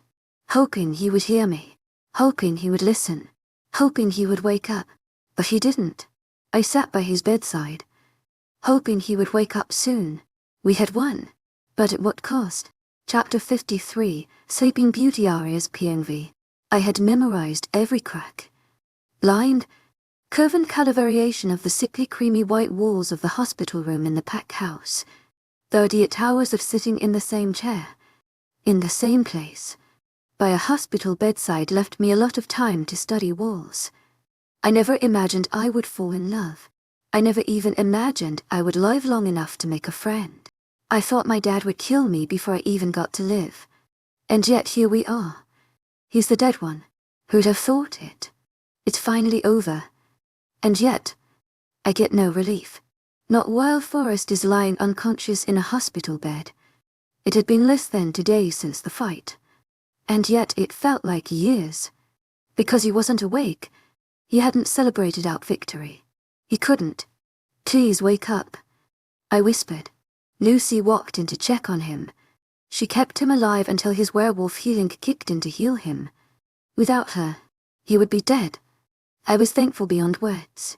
hoping he would hear me, hoping he would listen, hoping he would wake up. But he didn't. I sat by his bedside, hoping he would wake up soon. We had won. But at what cost? Chapter 53, Sleeping Beauty Aria's PNV. I had memorized every crack, lined, curve and color variation of the sickly creamy white walls of the hospital room in the pack house. 38 hours of sitting in the same chair, in the same place, by a hospital bedside left me a lot of time to study walls. I never imagined I would fall in love. I never even imagined I would live long enough to make a friend. I thought my dad would kill me before I even got to live. And yet here we are. He's the dead one. Who'd have thought it? It's finally over. And yet, I get no relief. Not while Forrest is lying unconscious in a hospital bed. It had been less than 2 days since the fight. And yet it felt like years. Because he wasn't awake, he hadn't celebrated out victory. He couldn't. Please wake up. I whispered. Lucy walked in to check on him. She kept him alive until his werewolf healing kicked in to heal him. Without her, he would be dead. I was thankful beyond words.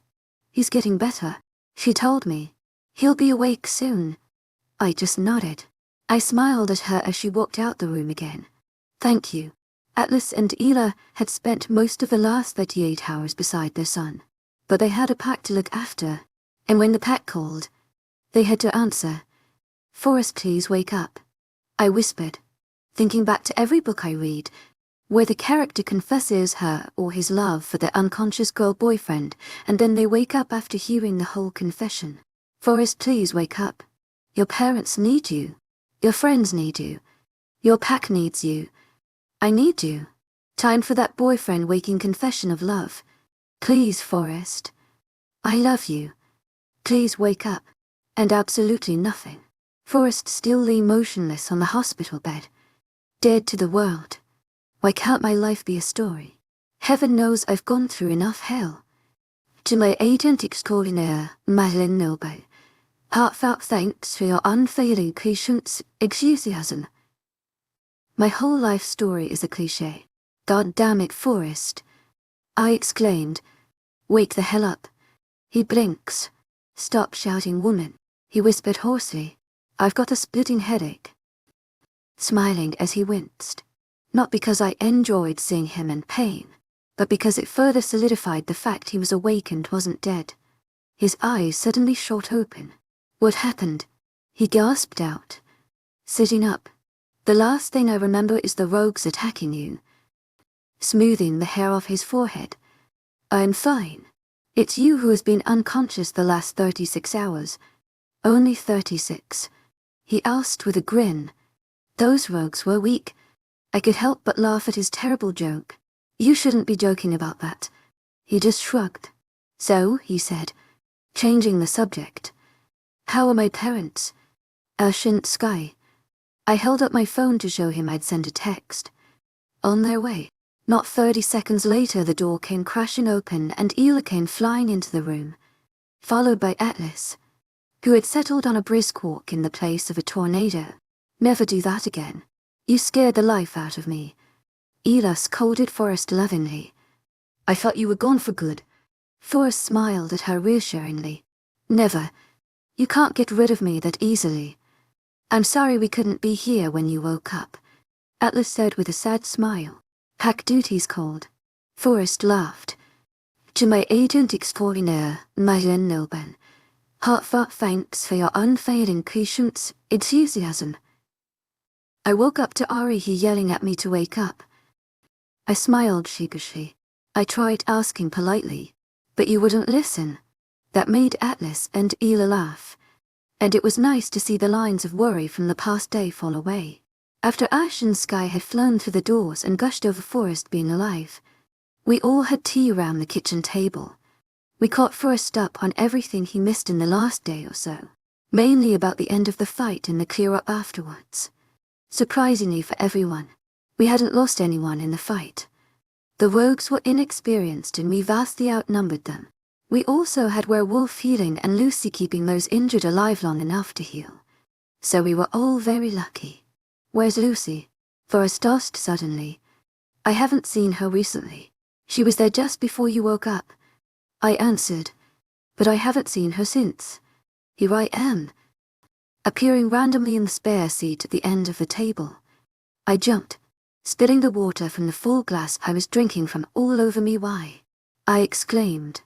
He's getting better, she told me. He'll be awake soon. I just nodded. I smiled at her as she walked out the room again. Thank you. Atlas and Ela had spent most of the last 38 hours beside their son. But they had a pack to look after, and when the pack called, they had to answer. Forrest, please wake up. I whispered, thinking back to every book I read, where the character confesses her or his love for their unconscious girl boyfriend, and then they wake up after hearing the whole confession. Forrest, please wake up. Your parents need you. Your friends need you. Your pack needs you. I need you. Time for that boyfriend waking confession of love. Please, Forrest. I love you. Please wake up. And absolutely nothing. Forrest still lay motionless on the hospital bed, dead to the world. Why can't my life be a story? Heaven knows I've gone through enough hell. To my agent extraordinaire, Madeline Noble, heartfelt thanks for your unfailing patience, enthusiasm. My whole life story is a cliché. God damn it, Forrest. I exclaimed. Wake the hell up. He blinks. Stop shouting, woman, he whispered hoarsely. I've got a splitting headache. Smiling as he winced. Not because I enjoyed seeing him in pain, but because it further solidified the fact he was awake and wasn't dead. His eyes suddenly shot open. What happened? He gasped out. Sitting up. The last thing I remember is the rogues attacking you. Smoothing the hair off his forehead. I'm fine. It's you who has been unconscious the last 36 hours. Only 36. He asked with a grin. Those rogues were weak. I could help but laugh at his terrible joke. You shouldn't be joking about that. He just shrugged. So, he said, changing the subject. How are my parents? Ashen sky. I held up my phone to show him I'd sent a text. On their way. Not 30 seconds later the door came crashing open and Ela came flying into the room, followed by Atlas, who had settled on a brisk walk in the place of a tornado. Never do that again. You scared the life out of me. Ela scolded Forrest lovingly. I thought you were gone for good. Forrest smiled at her reassuringly. Never. You can't get rid of me that easily. I'm sorry we couldn't be here when you woke up, Atlas said with a sad smile. Pack duty's called. Forrest laughed. To my agent extraordinaire, Madeline Nilben. Heartfelt thanks for your unfailing patience, enthusiasm. I woke up to Arihi yelling at me to wake up. I smiled sheepishly. I tried asking politely, but you wouldn't listen. That made Atlas and Ela laugh. And it was nice to see the lines of worry from the past day fall away. After Ash and Sky had flown through the doors and gushed over Forrest being alive, we all had tea around the kitchen table. We caught Forrest up on everything he missed in the last day or so, mainly about the end of the fight and the clear-up afterwards. Surprisingly for everyone, we hadn't lost anyone in the fight. The rogues were inexperienced and we vastly outnumbered them. We also had Werewolf healing and Lucy keeping those injured alive long enough to heal. So we were all very lucky. Where's Lucy? Forrest asked suddenly. I haven't seen her recently. She was there just before you woke up. I answered, but I haven't seen her since. Here I am, appearing randomly in the spare seat at the end of the table. I jumped, spilling the water from the full glass I was drinking from all over me. Why? I exclaimed.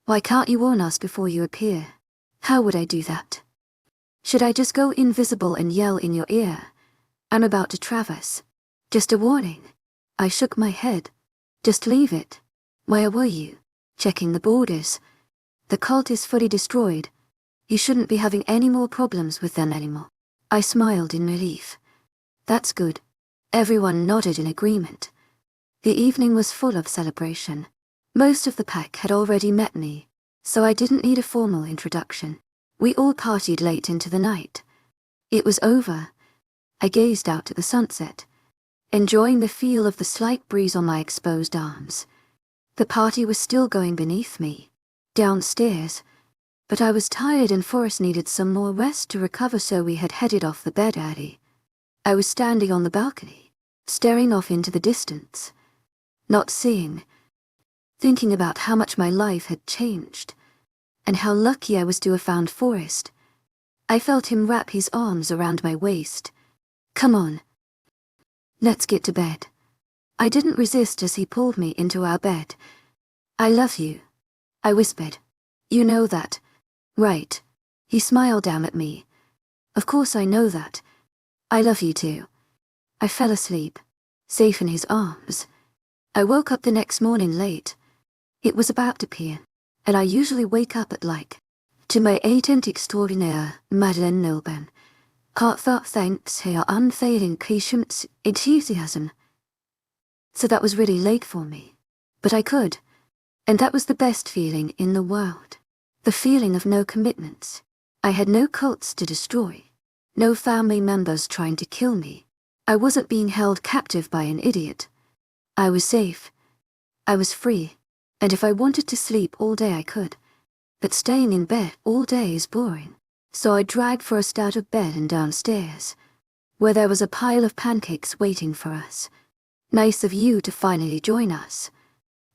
Why can't you warn us before you appear? How would I do that? Should I just go invisible and yell in your ear? I'm about to traverse. Just a warning. I shook my head. Just leave it. Where were you? Checking the borders. The cult is fully destroyed. You shouldn't be having any more problems with them anymore. I smiled in relief. That's good. Everyone nodded in agreement. The evening was full of celebration. Most of the pack had already met me, so I didn't need a formal introduction. We all partied late into the night. It was over. I gazed out at the sunset, enjoying the feel of the slight breeze on my exposed arms. The party was still going beneath me, downstairs, but I was tired and Forrest needed some more rest to recover, so we had headed off the bed early. I was standing on the balcony, staring off into the distance, not seeing, thinking about how much my life had changed, and how lucky I was to have found Forrest. I felt him wrap his arms around my waist. Come on. Let's get to bed. I didn't resist as he pulled me into our bed. I love you, I whispered. You know that, right? He smiled down at me. Of course I know that. I love you too. I fell asleep, safe in his arms. I woke up the next morning late. It was about to p.m, and I usually wake up at like. To my agent extraordinaire, Madeline Nilben. Heartfelt thanks for your unfailing patience, enthusiasm. So that was really late for me. But I could. And that was the best feeling in the world. The feeling of no commitments. I had no cults to destroy. No family members trying to kill me. I wasn't being held captive by an idiot. I was safe. I was free. And if I wanted to sleep all day I could. But staying in bed all day is boring. So I dragged Forrest out of bed and downstairs, where there was a pile of pancakes waiting for us. Nice of you to finally join us.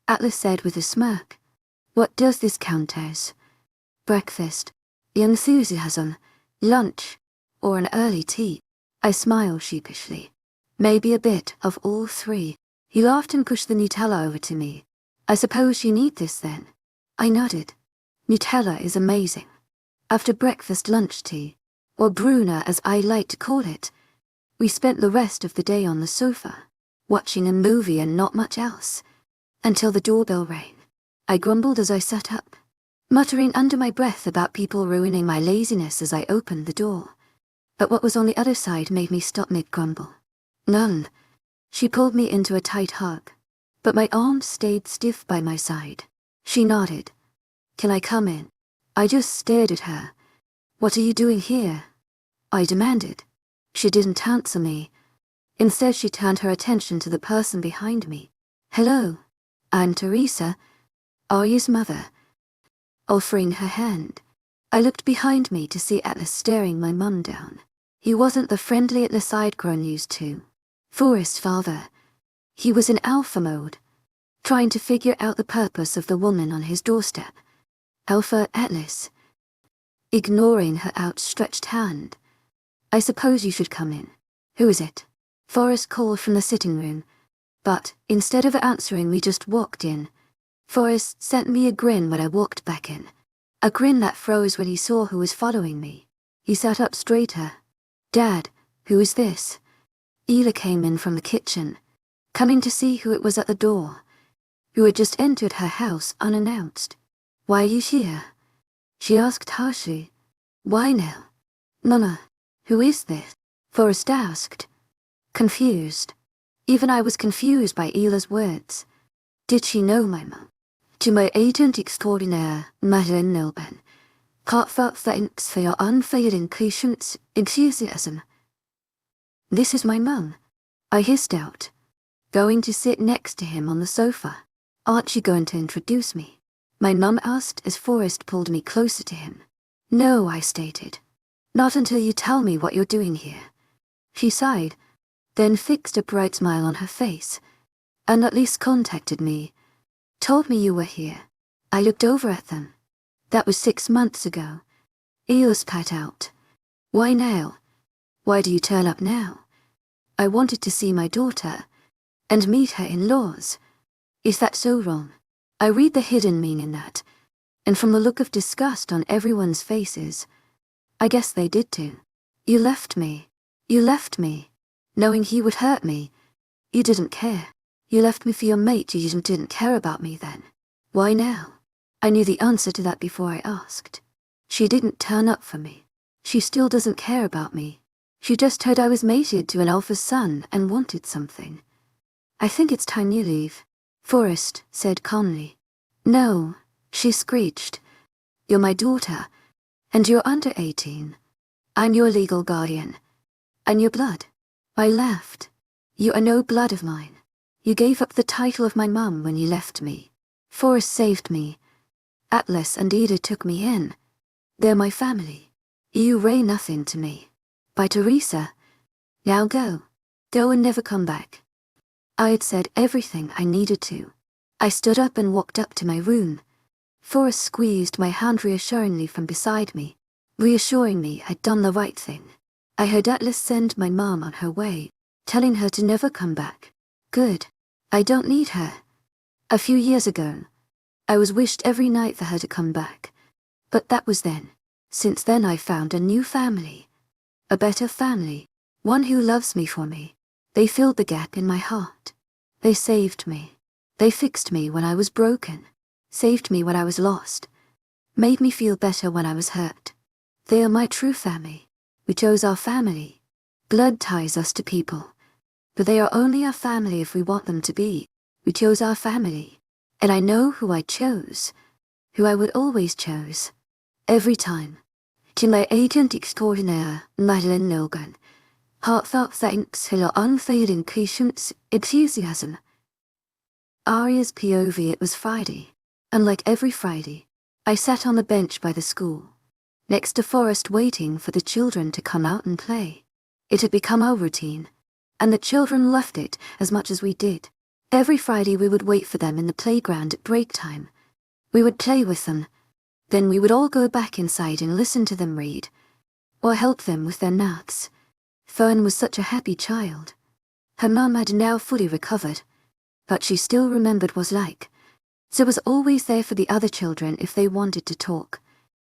Atlas said with a smirk. What does this count as? Breakfast, enthusiasm, lunch, or an early tea? I smiled sheepishly. Maybe a bit of all three. He laughed and pushed the Nutella over to me. I suppose you need this then? I nodded. Nutella is amazing. After breakfast lunch tea, or Bruna as I like to call it, we spent the rest of the day on the sofa, watching a movie and not much else, until the doorbell rang. I grumbled as I sat up, muttering under my breath about people ruining my laziness as I opened the door. But what was on the other side made me stop mid-grumble. None. She pulled me into a tight hug, but my arms stayed stiff by my side. She nodded. Can I come in? I just stared at her. What are you doing here? I demanded. She didn't answer me. Instead, she turned her attention to the person behind me. Hello, I'm Teresa, Arya's mother. Offering her hand, I looked behind me to see Atlas staring my mum down. He wasn't the friendly Atlas I'd grown used to. Forrest's father. He was in alpha mode, trying to figure out the purpose of the woman on his doorstep. Alpha Atlas. Ignoring her outstretched hand. I suppose you should come in. Who is it? Forrest called from the sitting room, but instead of answering, we just walked in. Forrest sent me a grin when I walked back in. A grin that froze when he saw who was following me. He sat up straighter. Dad, who is this? Ela came in from the kitchen, coming to see who it was at the door, who had just entered her house unannounced. Why are you here? She asked harshly. Why now? Mama, who is this? Forrest asked. Confused. Even I was confused by Ela's words. Did she know my mum? To my agent extraordinaire, Madeleine Nilben, heartfelt thanks for your unfailing patience, enthusiasm. This is my mum, I hissed out, going to sit next to him on the sofa. Aren't you going to introduce me? My mum asked as Forrest pulled me closer to him. No, I stated. Not until you tell me what you're doing here. She sighed, then fixed a bright smile on her face, and at least contacted me. Told me you were here. I looked over at them. That was 6 months ago. Eels pat out. Why now? Why do you turn up now? I wanted to see my daughter, and meet her in-laws. Is that so wrong? I read the hidden meaning in that, and from the look of disgust on everyone's faces, I guess they did too. You left me. You left me, knowing he would hurt me. You didn't care. You left me for your mate. You didn't care about me then. Why now? I knew the answer to that before I asked. She didn't turn up for me. She still doesn't care about me. She just heard I was mated to an alpha son and wanted something. I think it's time you leave, Forrest said calmly. No, she screeched. You're my daughter, and you're under 18. I'm your legal guardian. And your blood. I laughed. You are no blood of mine. You gave up the title of my mum when you left me. Forrest saved me. Atlas and Ida took me in. They're my family. You weigh nothing to me. By Teresa. Now go. Go and never come back. I had said everything I needed to. I stood up and walked up to my room. Forrest squeezed my hand reassuringly from beside me, reassuring me I'd done the right thing. I heard Atlas send my mom on her way, telling her to never come back. Good. I don't need her. A few years ago, I was wished every night for her to come back. But that was then. Since then I found a new family. A better family. One who loves me for me. They filled the gap in my heart. They saved me. They fixed me when I was broken. Saved me when I was lost. Made me feel better when I was hurt. They are my true family. We chose our family. Blood ties us to people. But they are only our family if we want them to be. We chose our family. And I know who I chose. Who I would always choose. Every time. To my agent extraordinaire, Madeleine Logan. Heartfelt thanks for your unfailing patience, enthusiasm. Arya's POV. It was Friday. And like every Friday, I sat on the bench by the school, next to Forrest waiting for the children to come out and play. It had become our routine, and the children loved it as much as we did. Every Friday we would wait for them in the playground at break time. We would play with them. Then we would all go back inside and listen to them read, or help them with their maths. Fern was such a happy child. Her mum had now fully recovered, but she still remembered what it was like. So was always there for the other children if they wanted to talk.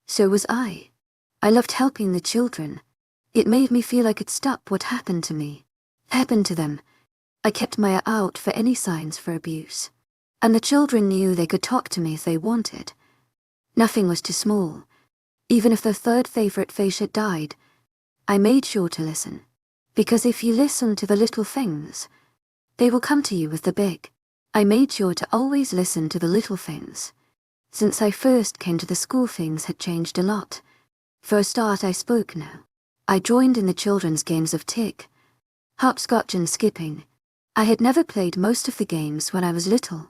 So was I. I loved helping the children. It made me feel I could stop what happened to me. Happened to them. I kept my eye out for any signs for abuse. And the children knew they could talk to me if they wanted. Nothing was too small. Even if their third favorite fish had died, I made sure to listen. Because if you listen to the little things, they will come to you with the big. I made sure to always listen to the little things. Since I first came to the school, things had changed a lot. For a start, I spoke now. I joined in the children's games of tick, hopscotch and skipping. I had never played most of the games when I was little.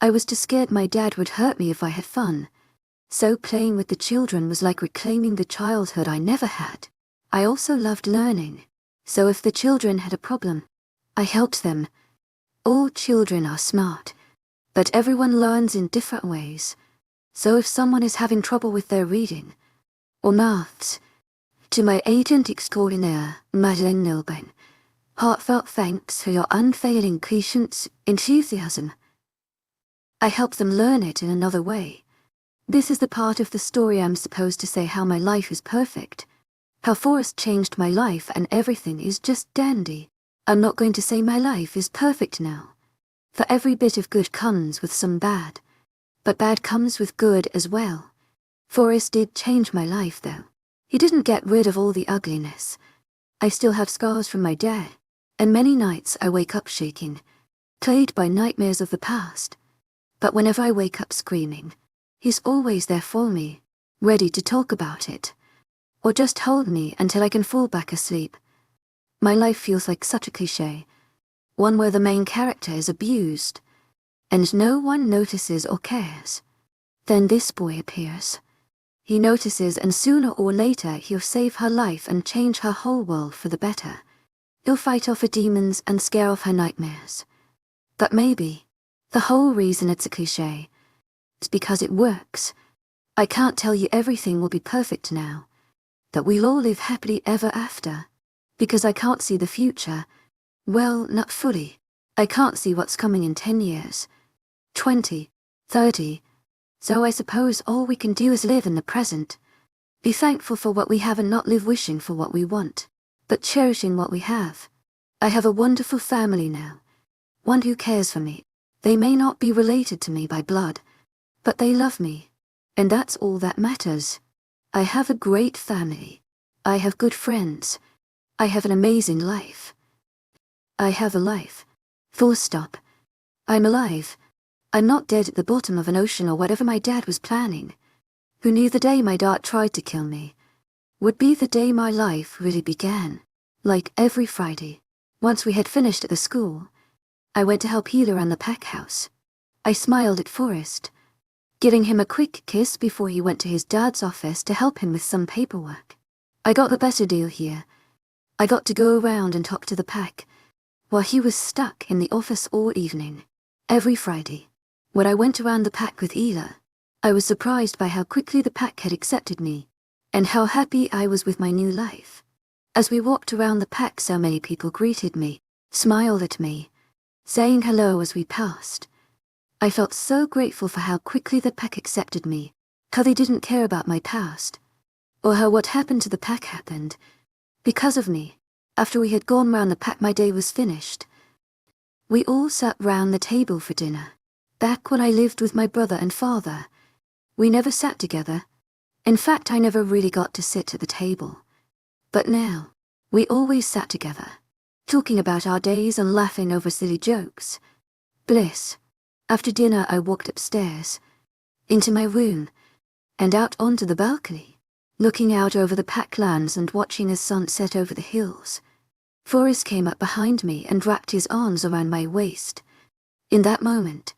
I was too scared my dad would hurt me if I had fun. So playing with the children was like reclaiming the childhood I never had. I also loved learning. So if the children had a problem, I helped them. All children are smart, but everyone learns in different ways. So if someone is having trouble with their reading or maths, to my agent extraordinaire, Mates, heartfelt thanks for your unfailing patience, enthusiasm. I help them learn it in another way. This is the part of the story I'm supposed to say how my life is perfect. How Forrest changed my life and everything is just dandy. I'm not going to say my life is perfect now. For every bit of good comes with some bad. But bad comes with good as well. Forrest did change my life though. He didn't get rid of all the ugliness. I still have scars from my dad, and many nights I wake up shaking, plagued by nightmares of the past. But whenever I wake up screaming, he's always there for me, ready to talk about it. Or just hold me until I can fall back asleep. My life feels like such a cliché, one where the main character is abused, and no one notices or cares. Then this boy appears. He notices, and sooner or later he'll save her life and change her whole world for the better. He'll fight off her demons and scare off her nightmares. But maybe the whole reason it's a cliché is because it works. I can't tell you everything will be perfect now, that we'll all live happily ever after, because I can't see the future. Well, not fully. I can't see what's coming in 10 years, 20, 30. So I suppose all we can do is live in the present. Be thankful for what we have and not live wishing for what we want, but cherishing what we have. I have a wonderful family now. One who cares for me. They may not be related to me by blood, but they love me. And that's all that matters. I have a great family. I have good friends. I have an amazing life. I have a life. Full stop. I'm alive. I'm not dead at the bottom of an ocean or whatever my dad was planning. Who knew the day my dad tried to kill me would be the day my life really began. Like every Friday, once we had finished at the school, I went to help Healer around the pack house. I smiled at Forrest, giving him a quick kiss before he went to his dad's office to help him with some paperwork. I got the better deal here. I got to go around and talk to the pack, while he was stuck in the office all evening. Every Friday, when I went around the pack with Ela, I was surprised by how quickly the pack had accepted me, and how happy I was with my new life. As we walked around the pack, so many people greeted me, smiled at me, saying hello as we passed. I felt so grateful for how quickly the pack accepted me, how they didn't care about my past, or how what happened to the pack happened because of me. After we had gone round the pack, my day was finished. We all sat round the table for dinner. Back when I lived with my brother and father, we never sat together. In fact, I never really got to sit at the table. But now, we always sat together, talking about our days and laughing over silly jokes. Bliss. After dinner, I walked upstairs, into my room, and out onto the balcony, looking out over the pack lands and watching the sun set over the hills. Forrest came up behind me and wrapped his arms around my waist. In that moment,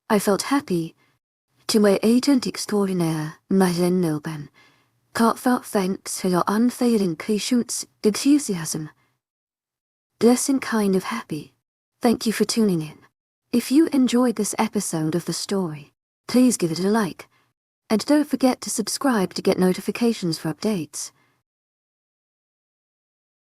I felt happy. To my agent extraordinaire, Mates, heartfelt thanks for your unfailing patience, enthusiasm. Blessing kind of happy. Thank you for tuning in. If you enjoyed this episode of the story, please give it a like. And don't forget to subscribe to get notifications for updates.